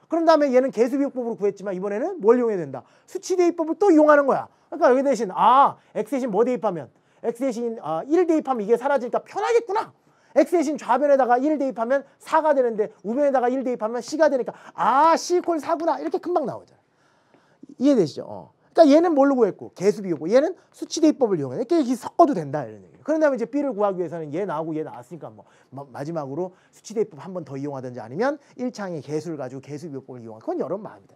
그런 다음에 얘는 개수 비교법으로 구했지만 이번에는 뭘 이용해야 된다? 수치 대입법을 또 이용하는 거야. 그러니까 여기 대신 X 대신 뭐 대입하면? X 대신 1 대입하면 이게 사라지니까 편하겠구나. X 대신 좌변에다가 1 대입하면 4가 되는데 우변에다가 1 대입하면 C가 되니까 C 콜 4구나 이렇게 금방 나오잖아. 이해되시죠? 그러니까 얘는 뭘로 구했고 개수 비교법, 얘는 수치 대입법을 이용해. 이렇게 섞어도 된다 이런 얘기예요. 그런 다음에 이제 B를 구하기 위해서는 얘 나오고 얘 나왔으니까 뭐 마지막으로 수치 대입법 한 번 더 이용하든지 아니면 1차항의 개수를 가지고 개수 비교법을 이용하는 그건 여러분 마음이다.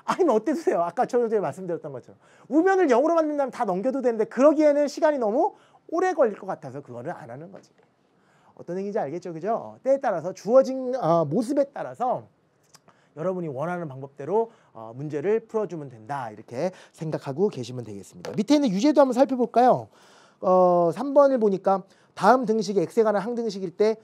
아니면 어때서요? 아까 전에 말씀드렸던 것처럼 우변을 0으로 만든다면 다 넘겨도 되는데 그러기에는 시간이 너무 오래 걸릴 것 같아서 그거를 안 하는 거지. 어떤 얘기인지 알겠죠? 그죠? 때에 따라서 주어진 모습에 따라서 여러분이 원하는 방법대로 문제를 풀어주면 된다 이렇게 생각하고 계시면 되겠습니다. 밑에 있는 유제도 한번 살펴볼까요? 3번을 보니까 다음 등식이 x에 관한 항등식일 때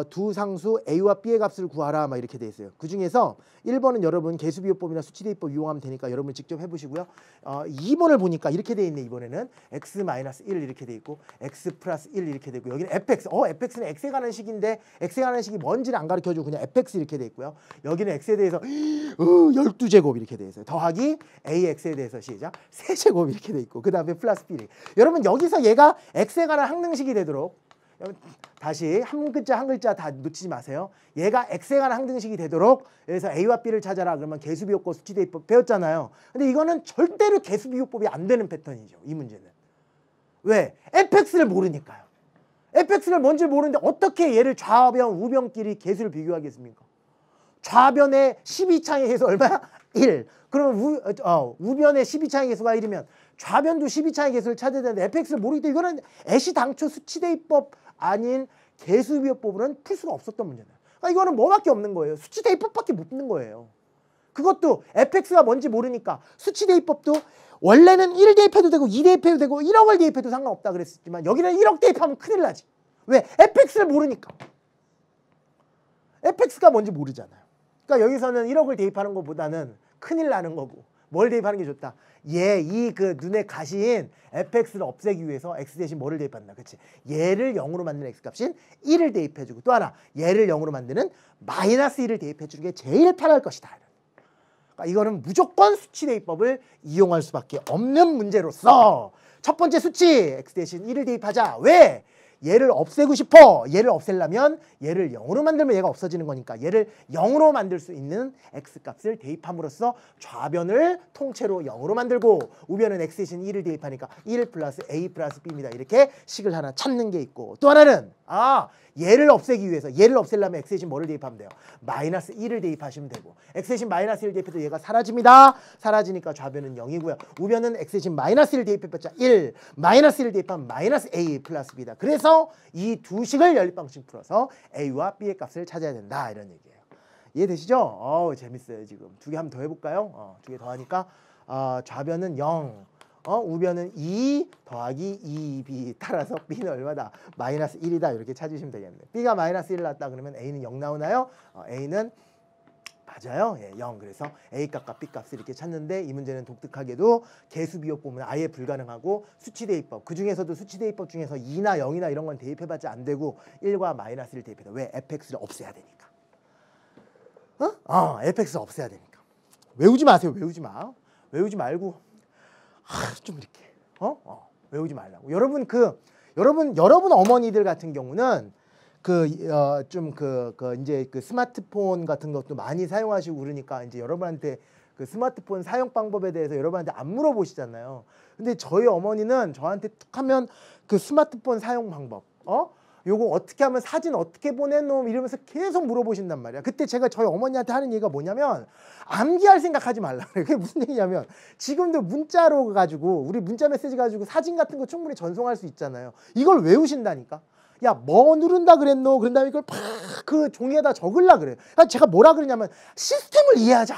두 상수 a와 b의 값을 구하라 막 이렇게 돼 있어요. 그 중에서 1번은 여러분 개수비교법이나 수치대입법 이용하면 되니까 여러분 직접 해보시고요. 2번을 보니까 이렇게 돼 있네. 이번에는 x-1 이렇게 돼 있고 x 플러스 1 이렇게 되고 여기는 fx. fx는 x에 관한 식인데 x에 관한 식이 뭔지를 안 가르쳐주고 그냥 fx 이렇게 돼 있고요. 여기는 x에 대해서 12제곱 이렇게 돼 있어요. 더하기 ax에 대해서 시작 3제곱 이렇게 돼 있고 그 다음에 플러스 b. 여러분 여기서 얘가 x에 관한 항등식이 되도록 다시 한 글자 다 놓치지 마세요. 얘가 x에 관한 항등식이 되도록 여기서 a와 b를 찾아라 그러면 개수비교법 수치대입법 배웠잖아요. 근데 이거는 절대로 개수비교법이 안 되는 패턴이죠. 이 문제는. 왜? fx를 모르니까요. fx를 뭔지 모르는데 어떻게 얘를 좌변, 우변끼리 개수를 비교하겠습니까? 좌변의 12차의 개수 얼마야? 1. 그러면 우변의 12차의 개수가 1이면 좌변도 12차의 개수를 찾아야 되는데 fx를 모르기 때문에 이거는 애시당초 수치대입법 아닌 개수비교법으로는 풀 수가 없었던 문제예요. 그러니까 이거는 뭐밖에 없는 거예요. 수치대입법밖에 못 푸는 거예요. 그것도 fx가 뭔지 모르니까 수치대입법도 원래는 1 대입해도 되고 2 대입해도 되고 1억을 대입해도 상관없다 그랬지만 여기는 1억 대입하면 큰일 나지. 왜? fx를 모르니까. fx가 뭔지 모르잖아요. 그러니까 여기서는 1억을 대입하는 것보다는 큰일 나는 거고 뭘 대입하는 게 좋다. 이 그 눈에 가시인 fx를 없애기 위해서 x 대신 뭐를 대입한다. 그렇지? 얘를 0으로 만드는 x값인 1을 대입해주고 또 하나 얘를 0으로 만드는 마이너스 1을 대입해주는 게 제일 편할 것이다. 그러니까 이거는 무조건 수치대입법을 이용할 수밖에 없는 문제로서 첫 번째 수치 x 대신 1을 대입하자. 왜? 얘를 없애고 싶어. 얘를 없애려면 얘를 0으로 만들면 얘가 없어지는 거니까 얘를 0으로 만들 수 있는 x값을 대입함으로써 좌변을 통째로 0으로 만들고 우변은 x 대신 1을 대입하니까 1 플러스 a 플러스 b입니다. 이렇게 식을 하나 찾는 게 있고 또 하나는 얘를 없애기 위해서 얘를 없애려면 x 대신 뭐를 대입하면 돼요? 마이너스 1을 대입하시면 되고 x 대신 마이너스 1 대입해도 얘가 사라집니다. 사라지니까 좌변은 0이고요. 우변은 x 대신 마이너스 1 대입해봤자 1 마이너스 1을 대입하면 마이너스 a 플러스 b다. 그래서 이 두 식을 연립방식 풀어서 a와 b의 값을 찾아야 된다 이런 얘기예요. 이해되시죠? 재밌어요. 지금 두 개 한번 더 해볼까요? 두 개 더 하니까 좌변은 0 우변은 2 더하기 2b 따라서 b는 얼마다? 마이너스 1이다 이렇게 찾으시면 되겠네요. b가 마이너스 1을 낳았다 그러면 a는 0 나오나요? a는 맞아요. 0. 그래서 a 값과 b 값을 이렇게 찾는데 이 문제는 독특하게도 개수비교법은 아예 불가능하고 수치대입법 그 중에서도 수치대입법 중에서 2나 0이나 이런 건 대입해봤자 안 되고 1과 마이너스를 대입해도 왜? fx를 없애야 되니까. fx를 없애야 되니까. 외우지 마세요. 외우지 마. 외우지 말고 좀 이렇게 외우지 말라고. 여러분 어머니들 같은 경우는 이제 스마트폰 같은 것도 많이 사용하시고 그러니까 이제 여러분한테 그 스마트폰 사용 방법에 대해서 여러분한테 안 물어보시잖아요. 근데 저희 어머니는 저한테 툭 하면 그 스마트폰 사용 방법, 요거 어떻게 하면 사진 어떻게 보내노 이러면서 계속 물어보신단 말이야. 그때 제가 저희 어머니한테 하는 얘기가 뭐냐면 암기할 생각하지 말라 그래. 그게 무슨 얘기냐면 지금도 문자로 가지고 우리 문자 메시지 가지고 사진 같은 거 충분히 전송할 수 있잖아요. 이걸 외우신다니까. 야, 뭐 누른다 그랬노? 그런 다음에 이걸 팍 그 종이에다 적으려 그래요. 그러니까 제가 뭐라 그러냐면 시스템을 이해하자.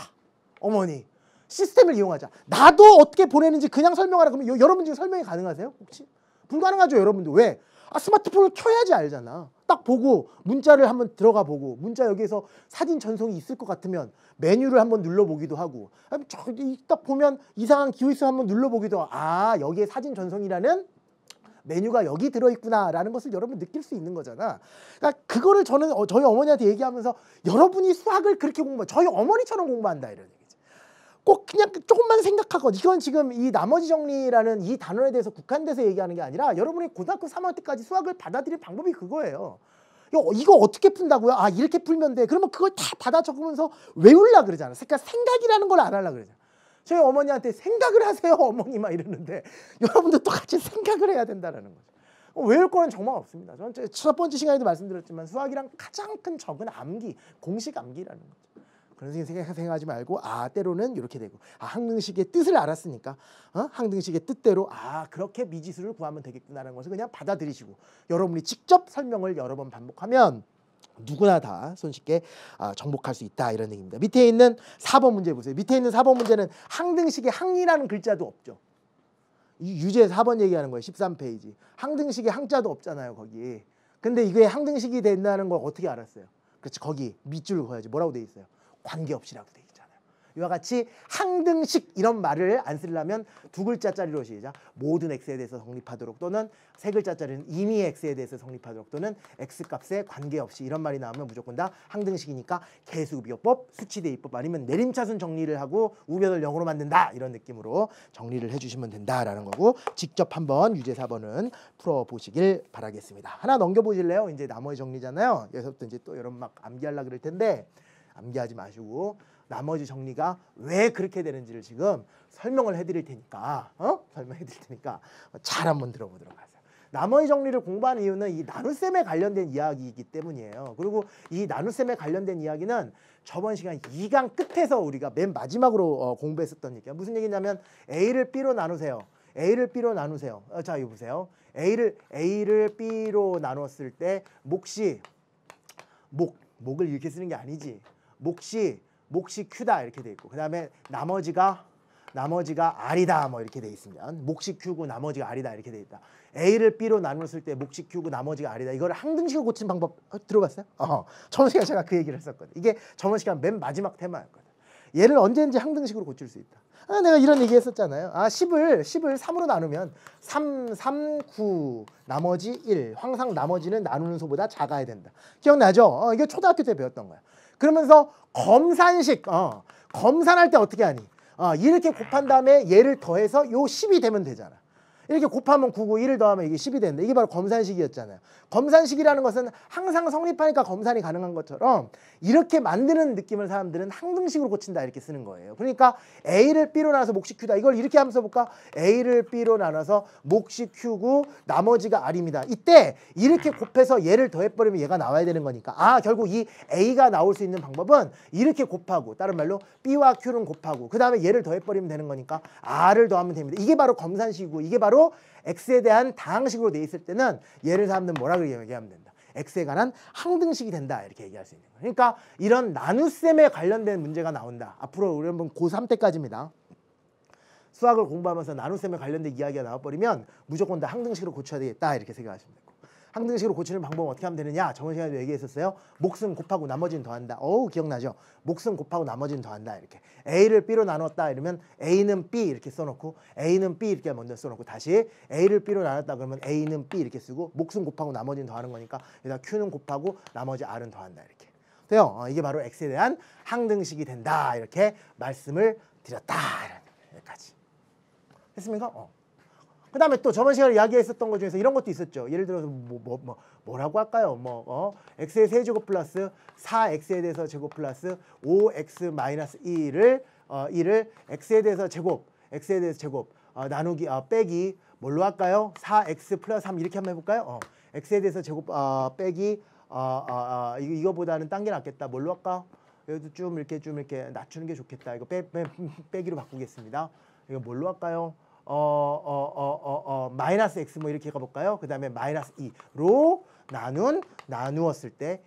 어머니. 시스템을 이용하자. 나도 어떻게 보내는지 그냥 설명하라 그러면 여러분 지금 설명이 가능하세요? 혹시? 불가능하죠, 여러분도. 왜? 스마트폰을 켜야지 알잖아. 딱 보고 문자를 한번 들어가 보고 문자 여기에서 사진 전송이 있을 것 같으면 메뉴를 한번 눌러보기도 하고 저기 딱 보면 이상한 기호수 한번 눌러보기도 하고 여기에 사진 전송이라는 메뉴가 여기 들어있구나라는 것을 여러분 느낄 수 있는 거잖아. 그러니까 그거를 저는 저희 어머니한테 얘기하면서 여러분이 수학을 그렇게 저희 어머니처럼 공부한다 이런 얘기지. 꼭 그냥 조금만 생각하고 이건 지금 이 나머지 정리라는 이 단원에 대해서 국한돼서 얘기하는 게 아니라 여러분이 고등학교 3학년 때까지 수학을 받아들일 방법이 그거예요. 이거 어떻게 푼다고요? 이렇게 풀면 돼. 그러면 그걸 다 받아 적으면서 외우려 그러잖아. 그러니까 생각이라는 걸 안 하려고 그러잖아. 저희 어머니한테 생각을 하세요 어머니 막 이러는데 여러분도 똑같이 생각을 해야 된다는 거죠. 외울 거는 정말 없습니다. 저는 첫 번째 시간에도 말씀드렸지만 수학이랑 가장 큰 적은 암기, 공식 암기라는 거죠. 그런 생각하지 말고 때로는 이렇게 되고 항등식의 뜻을 알았으니까 항등식의 뜻대로 그렇게 미지수를 구하면 되겠구나라는 것을 그냥 받아들이시고 여러분이 직접 설명을 여러 번 반복하면 누구나 다 손쉽게 정복할 수 있다 이런 얘기입니다. 밑에 있는 4번 문제 보세요. 밑에 있는 4번 문제는 항등식에 항이라는 글자도 없죠. 유제 4번 얘기하는 거예요. 13페이지. 항등식에 항자도 없잖아요 거기. 근데 이게 항등식이 된다는 걸 어떻게 알았어요? 그렇지, 거기 밑줄을 그어야지. 뭐라고 돼 있어요? 관계없이라고 돼 있잖아요. 이와 같이 항등식 이런 말을 안 쓰려면 두 글자짜리로 시작. 모든 x에 대해서 성립하도록 또는 세 글자짜리는 이미 x에 대해서 성립하도록 또는 x값에 관계없이 이런 말이 나오면 무조건 다 항등식이니까 개수비교법, 수치대입법 아니면 내림차순 정리를 하고 우변을 0으로 만든다 이런 느낌으로 정리를 해주시면 된다라는 거고 직접 한번 유제 4번은 풀어보시길 바라겠습니다. 하나 넘겨보실래요? 이제 나머지 정리잖아요. 여기서부터 이제 또 여러분 막 암기하려고 그럴 텐데 암기하지 마시고 나머지 정리가 왜 그렇게 되는지를 지금 설명을 해드릴 테니까 설명해드릴 테니까 잘 한번 들어보도록 하세요. 나머지 정리를 공부하는 이유는 이 나눗셈에 관련된 이야기이기 때문이에요. 그리고 이 나눗셈에 관련된 이야기는 저번 시간 2강 끝에서 우리가 맨 마지막으로 공부했었던 얘기야. 무슨 얘기냐면 A를 B로 나누세요. A를 B로 나누세요. 자, 이거 보세요. A를 B로 나눴을 때 몫이 목을 이렇게 쓰는 게 아니지. 몫이 Q다 이렇게 돼 있고 그 다음에 나머지가 R이다 뭐 이렇게 돼 있으면 몫이 Q고 나머지가 R이다 이렇게 돼 있다. A를 B로 나눴을 때 몫이 Q고 나머지가 R이다. 이걸 항등식으로 고치는 방법 들어봤어요? 저번 시간에 제가 그 얘기를 했었거든. 이게 저번 시간 맨 마지막 테마였거든. 얘를 언제든지 항등식으로 고칠 수 있다. 내가 이런 얘기 했었잖아요. 10을 3으로 나누면 3, 9, 나머지 1. 항상 나머지는 나누는 수보다 작아야 된다. 기억나죠? 이게 초등학교 때 배웠던 거야. 그러면서 검산식, 검산할 때 어떻게 하니? 이렇게 곱한 다음에 얘를 더해서 요 10이 되면 되잖아. 이렇게 곱하면 9고 1을 더하면 이게 10이 된다. 이게 바로 검산식이었잖아요. 검산식이라는 것은 항상 성립하니까 검산이 가능한 것처럼 이렇게 만드는 느낌을 사람들은 항등식으로 고친다 이렇게 쓰는 거예요. 그러니까 A를 B로 나눠서 몫이 Q다. 이걸 이렇게 하면서 볼까? A를 B로 나눠서 몫이 Q고 나머지가 R입니다. 이때 이렇게 곱해서 얘를 더해버리면 얘가 나와야 되는 거니까 결국 이 A가 나올 수 있는 방법은 이렇게 곱하고 다른 말로 B와 Q는 곱하고 그 다음에 얘를 더해버리면 되는 거니까 R을 더하면 됩니다. 이게 바로 검산식이고 이게 바로 x에 대한 다항식으로 돼 있을 때는 얘를 사람들은 뭐라고 얘기하면 된다. x에 관한 항등식이 된다 이렇게 얘기할 수 있는 거예요. 그러니까 이런 나눗셈에 관련된 문제가 나온다. 앞으로 우리 한번 고3 때까지입니다. 수학을 공부하면서 나눗셈에 관련된 이야기가 나와버리면 무조건 다 항등식으로 고쳐야 되겠다 이렇게 생각하시면 되고 항등식으로 고치는 방법은 어떻게 하면 되느냐? 저번 시간에도 얘기했었어요. 몫은 곱하고 나머지는 더한다. 기억나죠? 몫은 곱하고 나머지는 더한다. 이렇게 A를 B로 나눴다 이러면 A는 B 이렇게 써놓고 A는 B 이렇게 먼저 써놓고 다시 A를 B로 나눴다 그러면 A는 B 이렇게 쓰고 몫은 곱하고 나머지는 더하는 거니까 여기다 Q는 곱하고 나머지 R은 더한다 이렇게 돼요. 이게 바로 X에 대한 항등식이 된다 이렇게 말씀을 드렸다. 여기까지 됐습니까? 그 다음에 또 저번 시간에 이야기했었던 것 중에서 이런 것도 있었죠. 예를 들어서 뭐라고 할까요? x의 세제곱 플러스 4x에 대해서 제곱 플러스 5x 마이너스 2를 x에 대해서 제곱 나누기 빼기 뭘로 할까요? 4x 플러스 3 이렇게 한번 해볼까요? x에 대해서 제곱 빼기 이거보다는 딴 게 낫겠다. 뭘로 할까? 여기도 좀 이렇게 낮추는 게 좋겠다. 이거 빼기로 바꾸겠습니다. 이거 뭘로 할까요? 마이너스 x 뭐 이렇게 가볼까요? 그 다음에 마이너스 2로 나누었을 때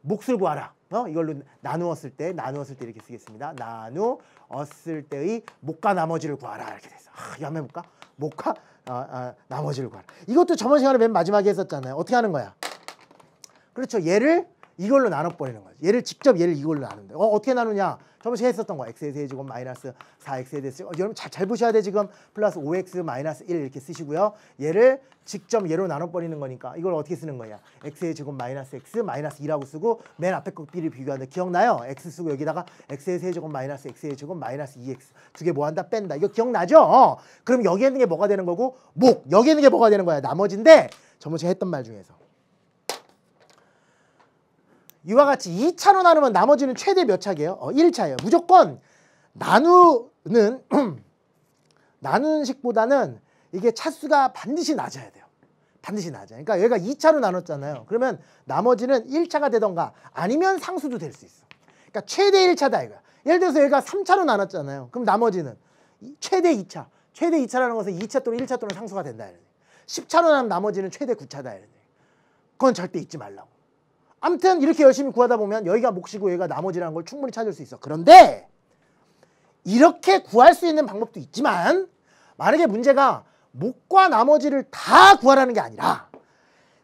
몫을 구하라. 이걸로 나누었을 때 이렇게 쓰겠습니다. 나누었을 때의 몫과 나머지를 구하라 이렇게 됐어. 이거 한번 해볼까? 몫과 나머지를 구하라. 이것도 저번 시간에 맨 마지막에 했었잖아요. 어떻게 하는 거야? 그렇죠. 얘를 이걸로 나눠버리는 거죠. 얘를 직접 얘를 이걸로 나눈다. 어떻게 나누냐? 저번 시간에 했었던 거. x의 세제곱 마이너스 4x에 대해서 여러분 잘 보셔야 돼. 지금 플러스 5x 마이너스 1 이렇게 쓰시고요. 얘를 직접 얘로 나눠버리는 거니까 이걸 어떻게 쓰는 거냐? x의 제곱 마이너스 x 마이너스 2라고 쓰고 맨 앞에 거 b를 비교하는데 기억나요? x 쓰고 여기다가 x의 세제곱 마이너스 x의 제곱 마이너스 2x 두 개 뭐 한다? 뺀다. 이거 기억나죠? 그럼 여기에 있는 게 뭐가 되는 거고 여기에 있는 게 뭐가 되는 거야? 나머지인데 저번 시간에 했던 말 중에서 이와 같이 2차로 나누면 나머지는 최대 몇 차게요? 1차예요. 무조건 나누는 나누는 식보다는 이게 차수가 반드시 낮아야 돼요. 반드시 낮아요. 그러니까 얘가 2차로 나눴잖아요. 그러면 나머지는 1차가 되던가 아니면 상수도 될 수 있어. 그러니까 최대 1차다 이거야. 예를 들어서 얘가 3차로 나눴잖아요. 그럼 나머지는 최대 2차. 최대 2차라는 것은 2차 또는 1차 또는 상수가 된다. 10차로 나누면 나머지는 최대 9차다. 그건 절대 잊지 말라고. 아무튼 이렇게 열심히 구하다 보면 여기가 몫이고 여기가 나머지라는 걸 충분히 찾을 수 있어. 그런데 이렇게 구할 수 있는 방법도 있지만 만약에 문제가 몫과 나머지를 다 구하라는 게 아니라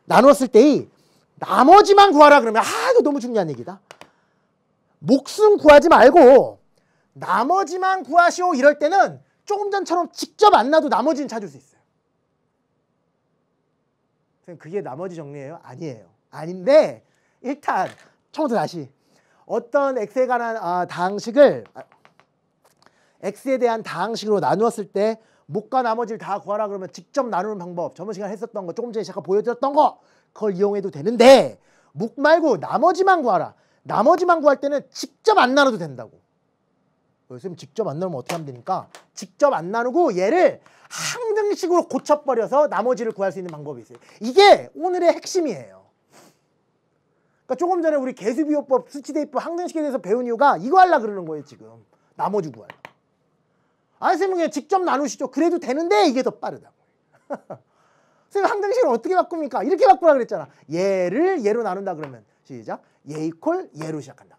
나눴을 때 나머지만 구하라 그러면 이거 너무 중요한 얘기다. 몫은 구하지 말고 나머지만 구하시오 이럴 때는 조금 전처럼 직접 안 놔도 나머지는 찾을 수 있어요. 그게 나머지 정리예요? 아니에요. 아닌데 일단 처음부터 다시 어떤 x에 관한 다항식을 x에 대한 다항식으로 나누었을 때 몫과 나머지를 다 구하라 그러면 직접 나누는 방법 저번 시간에 했었던 거 조금 전에 잠깐 보여드렸던 거 그걸 이용해도 되는데 몫 말고 나머지만 구하라. 나머지만 구할 때는 직접 안 나눠도 된다고. 선생님 직접 안 나누면 어떻게 하면 되니까 직접 안 나누고 얘를 항등식으로 고쳐버려서 나머지를 구할 수 있는 방법이 있어요. 이게 오늘의 핵심이에요. 그러니까 조금 전에 우리 개수비호법, 수치대입법, 항등식에 대해서 배운 이유가 이거 하려고 그러는 거예요. 지금 나머지 구하려. 선생님 그냥 직접 나누시죠. 그래도 되는데 이게 더 빠르다고. 선생님 항등식을 어떻게 바꿉니까? 이렇게 바꾸라 그랬잖아. 얘를 얘로 나눈다 그러면 시작. 얘 이퀄 얘로 시작한다.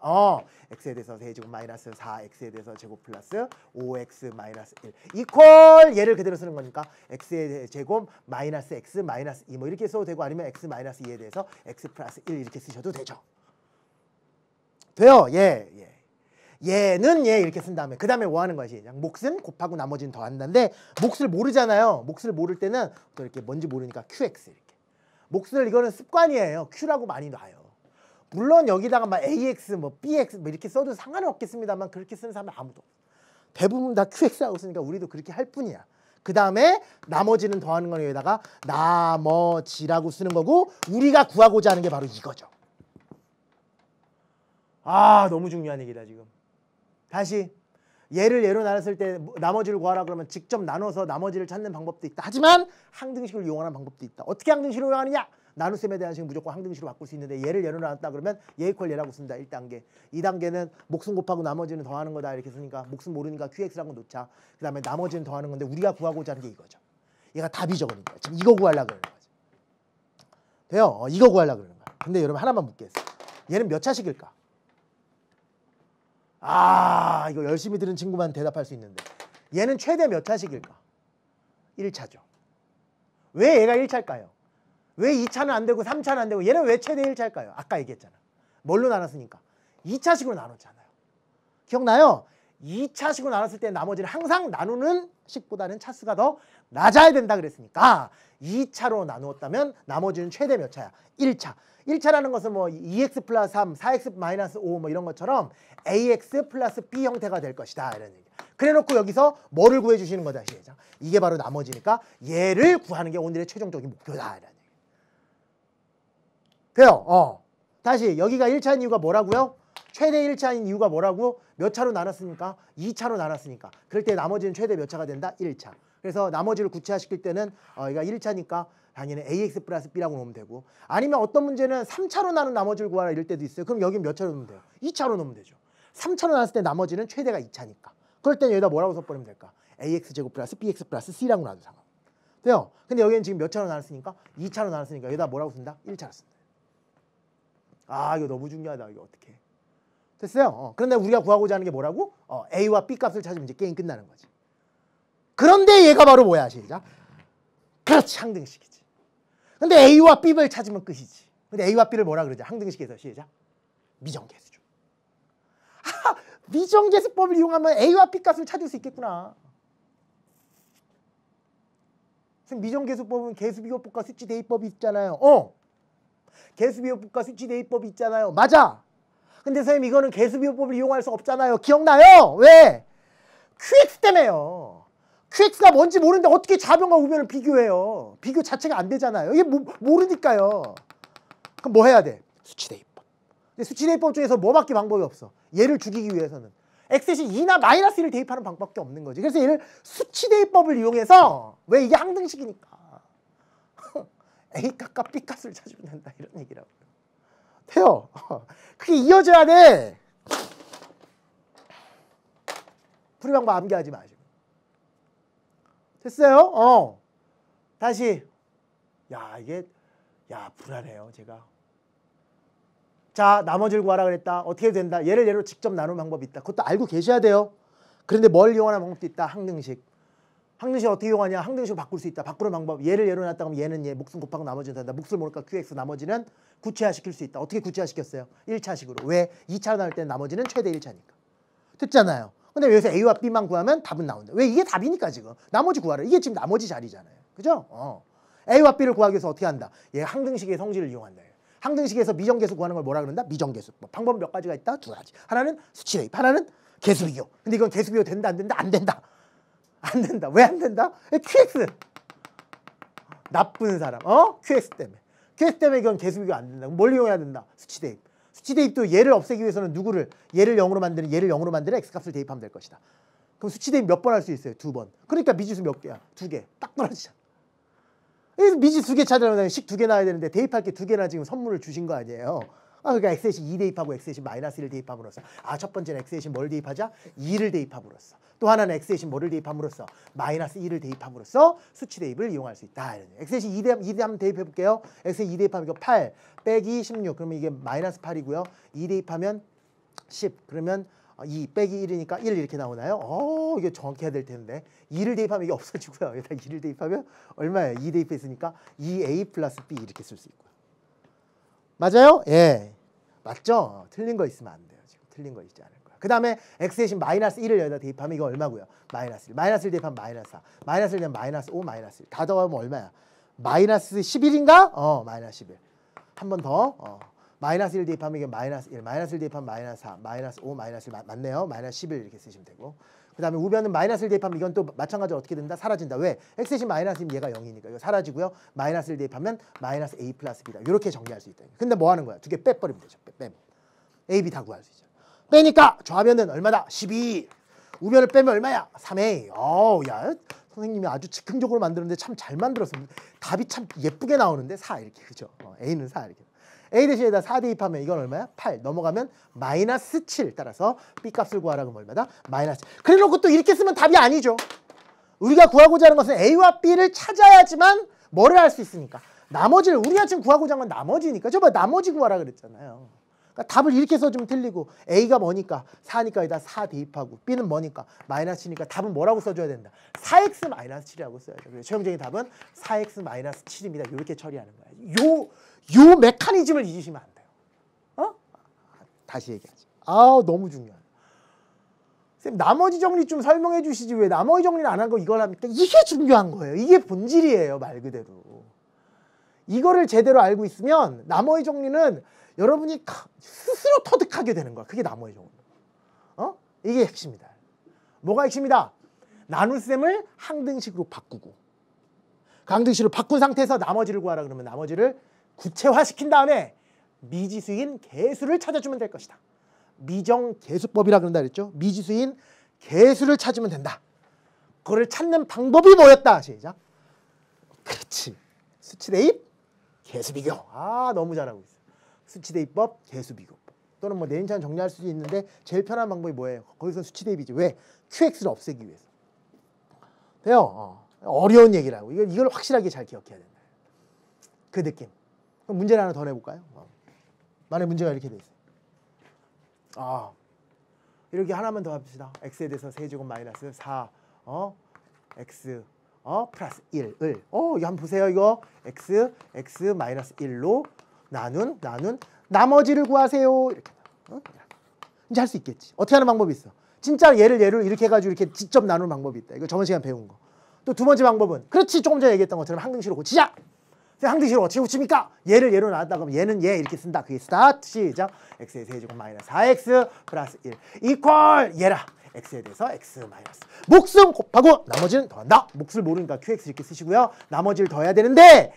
x에 대해서 세제곱 마이너스 4x에 대해서 제곱 플러스 5x 마이너스 1 이퀄 얘를 그대로 쓰는 거니까 x의 제곱 마이너스 x 마이너스 2 뭐 이렇게 써도 되고 아니면 x 마이너스 2에 대해서 x 플러스 1 이렇게 쓰셔도 되죠. 돼요. 얘는 얘 이렇게 쓴 다음에 그 다음에 뭐 하는 거야? 시작. 몫은 곱하고 나머지는 더한다는데 몫을 모르잖아요. 몫을 모를 때는 또 이렇게 뭔지 모르니까 qx 이렇게. 몫을 이거는 습관이에요. q라고 많이 놔요. 물론 여기다가 막 ax 뭐 bx 뭐 이렇게 써도 상관은 없겠습니다만 그렇게 쓰는 사람은 아무도 없어. 대부분 다 qx라고 쓰니까 우리도 그렇게 할 뿐이야. 그 다음에 나머지는 더하는 건 여기다가 나머지라고 쓰는 거고 우리가 구하고자 하는 게 바로 이거죠. 너무 중요한 얘기다 지금. 다시 얘를 얘로 나눴을 때 나머지를 구하라 그러면 직접 나눠서 나머지를 찾는 방법도 있다. 하지만 항등식을 이용하는 방법도 있다. 어떻게 항등식을 이용하느냐? 나눗셈에 대한 식은 무조건 항등식으로 바꿀 수 있는데 얘를 얘로 나눴다 그러면 얘 이퀄 얘라고 쓴다. 1단계. 2단계는 몫은 곱하고 나머지는 더하는 거다 이렇게 쓰니까 몫은 모르니까 qx라고 놓자. 그 다음에 나머지는 더하는 건데 우리가 구하고자 하는 게 이거죠. 얘가 답이죠. 그러니까 지금 이거 구하려고 그러는 거지. 돼요? 이거 구하려고 그러는 거야. 근데 여러분 하나만 묻겠어요. 얘는 몇 차식일까? 이거 열심히 들은 친구만 대답할 수 있는데 얘는 최대 몇 차식일까? 1차죠. 왜 얘가 1차일까요? 왜 2차는 안 되고 3차는 안 되고 얘는 왜 최대 1차일까요? 아까 얘기했잖아. 뭘로 나눴으니까? 2차식으로 나눴잖아요. 기억나요? 2차식으로 나눴을 때 나머지는 항상 나누는 식보다는 차수가 더 낮아야 된다 그랬으니까 2차로 나누었다면 나머지는 최대 몇 차야? 1차. 1차라는 것은 뭐 2x 플러스 3, 4x 마이너스 5 뭐 이런 것처럼 ax 플러스 b 형태가 될 것이다. 이런 얘기. 그래놓고 여기서 뭐를 구해주시는 거다. 시작. 이게 바로 나머지니까 얘를 구하는 게 오늘의 최종적인 목표다. 이런 얘기. 돼요? 다시 여기가 1차인 이유가 뭐라고요? 최대 1차인 이유가 뭐라고? 몇 차로 나눴으니까? 2차로 나눴으니까. 그럴 때 나머지는 최대 몇 차가 된다? 1차. 그래서 나머지를 구체화시킬 때는 얘가 1차니까 당연히 ax 플러스 b라고 놓으면 되고 아니면 어떤 문제는 3차로 나눈 나머지를 구하라 이럴 때도 있어요. 그럼 여긴 몇 차로 놓으면 돼요? 2차로 놓으면 되죠. 3차로 나눴을 때 나머지는 최대가 2차니까. 그럴 때는 여기다 뭐라고 써버리면 될까? ax 제곱 플러스 bx 플러스 c라고 놔도 상관. 돼요? 근데 여기는 지금 몇 차로 나눴으니까? 2차로 나눴으니까 여기다 뭐라고 쓴다? 1차로 쓴다. 이거 너무 중요하다. 이거 어떻게 해? 됐어요? 그런데 우리가 구하고자 하는 게 뭐라고? A와 B 값을 찾으면 이제 게임 끝나는 거지. 그런데 얘가 바로 뭐야? 시작. 그렇지, 항등식이지. 근데 A와 B를 찾으면 끝이지. 근데 A와 B를 뭐라 그러지? 항등식에서 시작. 미정계수죠. 아, 미정계수법을 이용하면 A와 B 값을 찾을 수 있겠구나. 선생님, 미정계수법은 계수비교법과 수치대입법이 있잖아요. 계수비교법과 수치대입법이 있잖아요. 맞아. 근데 선생님, 이거는 계수비교법을 이용할 수 없잖아요. 기억나요? 왜? QX 때문에요. QX가 뭔지 모르는데 어떻게 좌변과 우변을 비교해요? 비교 자체가 안 되잖아요. 이게 모르니까요. 그럼 뭐 해야 돼? 수치대입법. 근데 수치대입법 중에서 뭐밖에 방법이 없어. 얘를 죽이기 위해서는 X시 2나 마이너스 1을 대입하는 방법밖에 없는 거지. 그래서 얘를 수치대입법을 이용해서, 왜 이게 항등식이니까 A 값과 B 값을 찾으면 된다, 이런 얘기라고요. 돼요. 그게 이어져야 돼. 풀이 방법 암기하지 마시고. 됐어요? 다시. 이게 불안해요, 제가. 자, 나머지를 구하라 그랬다. 어떻게 된다? 얘를 얘로 직접 나누는 방법이 있다. 그것도 알고 계셔야 돼요. 그런데 뭘 이용하는 방법도 있다. 항등식. 항등식 어떻게 이용하냐? 항등식을 바꿀 수 있다. 바꾸는 방법. 얘를 얘로 놨다 그러면 얘는 얘, 목숨 곱하고 나머지는 된다. 몫을 모르니까 QX, 나머지는 구체화시킬 수 있다. 어떻게 구체화시켰어요? 1차식으로. 왜? 2차로 나눌 때는 나머지는 최대 1차니까. 됐잖아요. 근데 여기서 A와 B만 구하면 답은 나온다. 왜? 이게 답이니까 지금. 나머지 구하라. 이게 지금 나머지 자리잖아요. 그죠? A와 B를 구하기 위해서 어떻게 한다? 얘 항등식의 성질을 이용한다. 항등식에서 미정계수 구하는 걸 뭐라 그런다? 미정계수법. 방법은 몇 가지가 있다? 두 가지. 하나는 수치대입, 하나는 계수비교. 근데 이건 계수비교 된다, 안 된다? 안 된다. 안 된다. 왜 안 된다? QX. 나쁜 사람. QX 때문에. QX 때문에 이건 계수비교 안 된다. 뭘 이용해야 된다? 수치대입. 수치대입도 얘를 없애기 위해서는 누구를? 얘를 0으로 만드는 X값을 대입하면 될 것이다. 그럼 수치대입 몇 번 할 수 있어요? 2번. 그러니까 미지수 몇 개야? 2개. 딱 떨어지잖아. 미지 2개 찾으려면 식 2개 나와야 되는데 대입할 게 2개나 지금 선물을 주신 거 아니에요. 그러니까 X에시 2 대입하고 X에시 마이너스 1 대입함으로써 첫 번째는 X에시 뭘 대입하자? 2를 대입함으로써 또 하나는 X에시 뭐를 대입함으로써 마이너스 1을 대입함으로써 수치 대입을 이용할 수 있다. X에시 2 한번 대입해 볼게요. X에시 2 대입하면 이거 8 빼기 16 그러면 이게 마이너스 8이고요. 2 대입하면 10 그러면 2 빼기 1이니까 1 이렇게 나오나요? 이게 정확히 해야 될 텐데 2를 대입하면 이게 없어지고요. 여기다 2를 대입하면 얼마예요? 2 대입했으니까 2A 플러스 B 이렇게 쓸 수 있고요. 맞아요? 예. 맞죠? 틀린 거 있으면 안 돼요. 지금 틀린 거 있지 않을 거야. 그 다음에 X 대신 마이너스 1을 여기다 대입하면 이거 얼마고요? 마이너스 1. 마이너스 1 대입하면 마이너스 4. 마이너스 1 되면 마이너스 5, 마이너스 1. 다 더하면 얼마야? 마이너스 11인가? 마이너스 11. 한 번 더. 마이너스 1 대입하면 이게 마이너스 1. 마이너스 1 대입하면 마이너스 4. 마이너스 5, 마이너스 1. 맞네요. 마이너스 11 이렇게 쓰시면 되고. 그 다음에 우변은 마이너스 1 대입하면 이건 또 마찬가지로 어떻게 된다? 사라진다. 왜? X 대신 마이너스 1면 얘가 0이니까 이거 사라지고요. 마이너스 1 대입하면 마이너스 A 플러스 B다. 이렇게 정리할 수 있다. 근데 뭐 하는 거야? 2개 빼버리면 되죠. 빼면. A, B 다 구할 수 있죠. 빼니까 좌변은 얼마다? 12. 우변을 빼면 얼마야? 3A. 야, 선생님이 아주 즉흥적으로 만드는데 참 잘 만들었어. 답이 참 예쁘게 나오는데 4 이렇게. 그죠? A는 4 이렇게. A 대신에다 4 대입하면 이건 얼마야? 8. 넘어가면 마이너스 7. 따라서 B 값을 구하라 그러면 얼마다? 마이너스 7. 그래 놓고 또 이렇게 쓰면 답이 아니죠. 우리가 구하고자 하는 것은 A와 B를 찾아야지만 뭐를 할 수 있으니까. 나머지를 우리가 지금 구하고자 하는 건 나머지니까. 저봐 나머지 구하라 그랬잖아요. 그러니까 답을 이렇게 써주면 틀리고 A가 뭐니까 4니까 여기다 4 대입하고 B는 뭐니까 마이너스 7이니까 답은 뭐라고 써줘야 된다? 4x 마이너스 7이라고 써야죠. 그래서 최종적인 답은 4x 마이너스 7입니다. 이렇게 처리하는 거예요. 요 메커니즘을 잊으시면 안 돼요. 다시 얘기하지. 너무 중요해요. 쌤 나머지 정리 좀 설명해 주시지 왜 나머지 정리는 안 한 거 이걸 합니까? 이게 중요한 거예요. 이게 본질이에요. 말 그대로. 이거를 제대로 알고 있으면 나머지 정리는 여러분이 스스로 터득하게 되는 거야. 그게 나머지 정리. 이게 핵심이다. 뭐가 핵심이다? 나눗셈을 항등식으로 바꾸고 항등식으로 바꾼 상태에서 나머지를 구하라 그러면 나머지를 구체화시킨 다음에 미지수인 개수를 찾아주면 될 것이다. 미정계수법이라 그런다 그랬죠. 미지수인 개수를 찾으면 된다. 그거를 찾는 방법이 뭐였다? 시작. 그렇지. 수치대입, 개수비교. 너무 잘하고 있어. 수치대입법, 개수비교법. 또는 뭐 내림차는 정리할 수도 있는데 제일 편한 방법이 뭐예요? 거기서 수치대입이지. 왜? QX를 없애기 위해서. 돼요. 어려운 얘기라고. 이걸 확실하게 잘 기억해야 된다. 그 느낌. 그럼 문제를 하나 더 내볼까요? 만약 문제가 이렇게 돼 있어요. 이렇게 하나만 더 합시다. x에 대해서 세제곱 마이너스 4 x 플러스 1을 이거 한번 보세요. 이거 x 마이너스 1로 나눈 나머지를 구하세요. 이렇게 이제 할 수 있겠지. 어떻게 하는 방법이 있어? 진짜 얘를 이렇게 해가지고 이렇게 직접 나누는 방법이 있다. 이거 저번 시간 배운 거. 또 두 번째 방법은 그렇지 조금 전에 얘기했던 것처럼 항등식으로 고치자. 항등식으로 어떻게 고칩니까? 얘를 얘로 나눴다 그러면 얘는 얘 이렇게 쓴다. 그게 스타트. 시작. x의 세제곱 마이너스 4x 플러스 1 이퀄 얘라. x에 대해서 x 마이너스 목숨 곱하고 나머지는 더한다. 몫을 모르니까 qx 이렇게 쓰시고요. 나머지를 더해야 되는데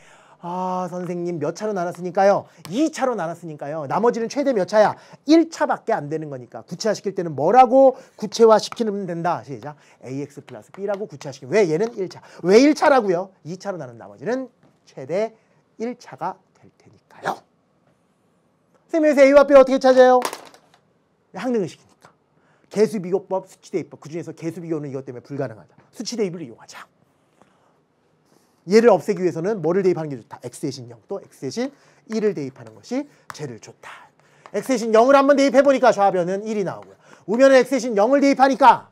선생님 몇 차로 나눴으니까요? 2차로 나눴으니까요. 나머지는 최대 몇 차야? 1차밖에 안 되는 거니까 구체화시킬 때는 뭐라고 구체화시키면 된다. 시작. ax 플러스 b라고 구체화시키면 왜 얘는 1차? 왜 1차라고요? 2차로 나눈 나머지는 최대 1차가 될 테니까요. 선생님 여기서 a와 b를 어떻게 찾아요? 항등식이니까. 개수비교법, 수치대입법. 그중에서 개수비교는 이것 때문에 불가능하다. 수치대입을 이용하자. 얘를 없애기 위해서는 뭐를 대입하는 게 좋다? x 대신 0 또 x 대신 1을 대입하는 것이 제일 좋다. x 대신 0을 한번 대입해보니까 좌변은 1이 나오고요. 우변은 x 대신 0을 대입하니까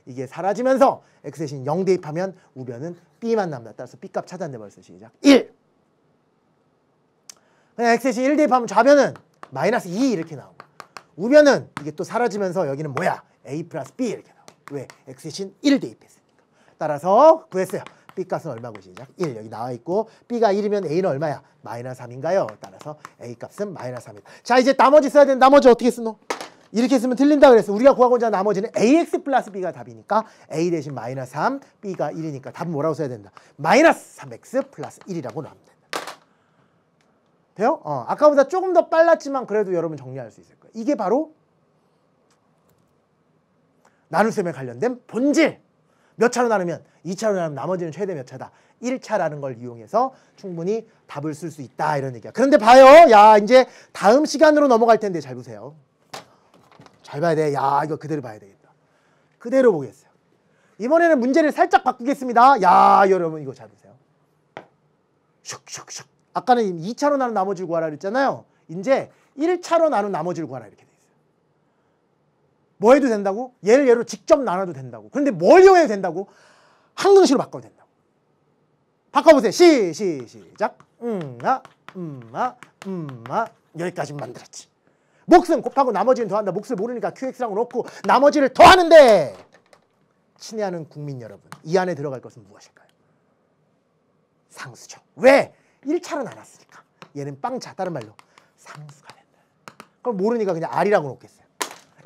이게 사라지면서 x 대신 0 대입하면 우변은 b만 남는다. 따라서 b값 찾았네 벌써. 시작. 1. 그냥 x 대신 1 대입하면 좌변은 마이너스 2 이렇게 나오고 우변은 이게 또 사라지면서 여기는 뭐야? a 플러스 b 이렇게 나오고 왜? x 대신 1 대입했으니까. 따라서 구했어요. b값은 얼마고 시작? 1 여기 나와 있고 b가 1이면 a는 얼마야? 마이너스 3인가요? 따라서 a값은 마이너스 3이다. 자 이제 나머지 써야 되는 나머지 어떻게 쓰노? 이렇게 쓰면 틀린다 그랬어. 우리가 구하고자 하는 나머지는 ax 플러스 b가 답이니까 a 대신 마이너스 3 b가 1이니까 답은 뭐라고 써야 된다? 마이너스 3x 플러스 1이라고 나오면 된다. 돼요? 아까보다 조금 더 빨랐지만 그래도 여러분 정리할 수 있을 거예요. 이게 바로 나눗셈에 관련된 본질. 몇 차로 나누면 2차로 나누면 나머지는 최대 몇 차다. 1차라는 걸 이용해서 충분히 답을 쓸 수 있다 이런 얘기야. 그런데 봐요. 야 이제 다음 시간으로 넘어갈 텐데 잘 보세요. 잘 봐야 돼. 야 이거 그대로 봐야 되겠다. 그대로 보겠어요. 이번에는 문제를 살짝 바꾸겠습니다. 야 여러분 이거 잘 보세요. 슉슉슉. 아까는 2차로 나눈 나머지를 구하라 그랬잖아요. 이제 1차로 나눈 나머지를 구하라 이렇게 돼 있어요. 뭐 해도 된다고? 얘를 얘로 직접 나눠도 된다고. 그런데 뭘 이용해도 된다고? 항등식으로 바꿔도 된다고. 바꿔보세요. 시작. 여기까지 만들었지. 몫은 곱하고 나머지는 더한다. 몫을 모르니까 qx라고 놓고 나머지를 더하는데 친애하는 국민 여러분, 이 안에 들어갈 것은 무엇일까요? 상수죠. 왜? 1차로 나눴으니까. 얘는 빵차. 다른 말로 상수가 된다. 그럼 모르니까 그냥 r이라고 놓겠어요.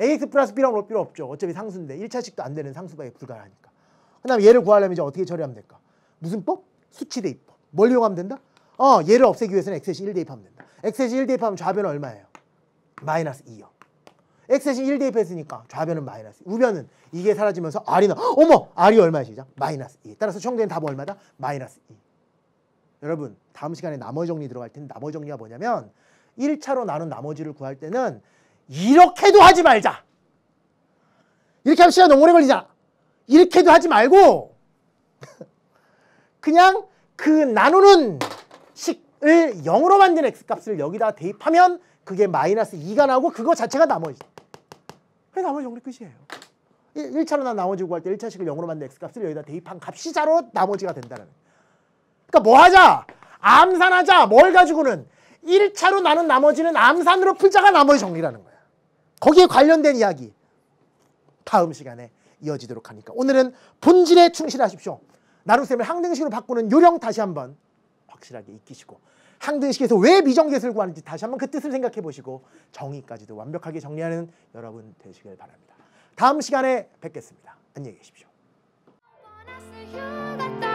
ax 플러스 b라고 놓을 필요 없죠. 어차피 상수인데 1차식도 안 되는 상수가 불가능하니까. 그 다음에 얘를 구하려면 이제 어떻게 처리하면 될까? 무슨 법? 수치대입법. 뭘 이용하면 된다? 얘를 없애기 위해서는 x 대신 1 대입하면 된다. x 대신 1 대입하면 좌변은 얼마예요? 마이너스 2요. x 대신 1 대입했으니까 좌변은 마이너스 2. 우변은 이게 사라지면서 r이 나. 어머! r이 얼마야 시작? 마이너스 2. 따라서 총되는 답은 얼마다? 마이너스 2. 여러분 다음 시간에 나머지 정리 들어갈 텐데 나머지 정리가 뭐냐면 1차로 나눈 나머지를 구할 때는 이렇게도 하지 말자. 이렇게 하면 시간 너무 오래 걸리잖아. 이렇게도 하지 말고 그냥 그 나누는 식을 0으로 만든 x값을 여기다 대입하면 그게 마이너스 2가 나오고 그거 자체가 나머지. 그게 나머지 정리 끝이에요. 1차로 난 나머지 구할 때 1차식을 0으로 만든 x값을 여기다 대입한 값이 자로 나머지가 된다는 거예요. 그러니까 뭐 하자? 암산하자. 뭘 가지고는 1차로 나눈 나머지는 암산으로 풀자가 나머지 정리라는 거야. 거기에 관련된 이야기 다음 시간에 이어지도록 하니까 오늘은 본질에 충실하십시오. 나눗셈을 항등식으로 바꾸는 요령 다시 한번 확실하게 익히시고 항등식에서 왜 미정계수를 구하는지 다시 한번 그 뜻을 생각해 보시고 정의까지도 완벽하게 정리하는 여러분 되시길 바랍니다. 다음 시간에 뵙겠습니다. 안녕히 계십시오. 보너스 휴가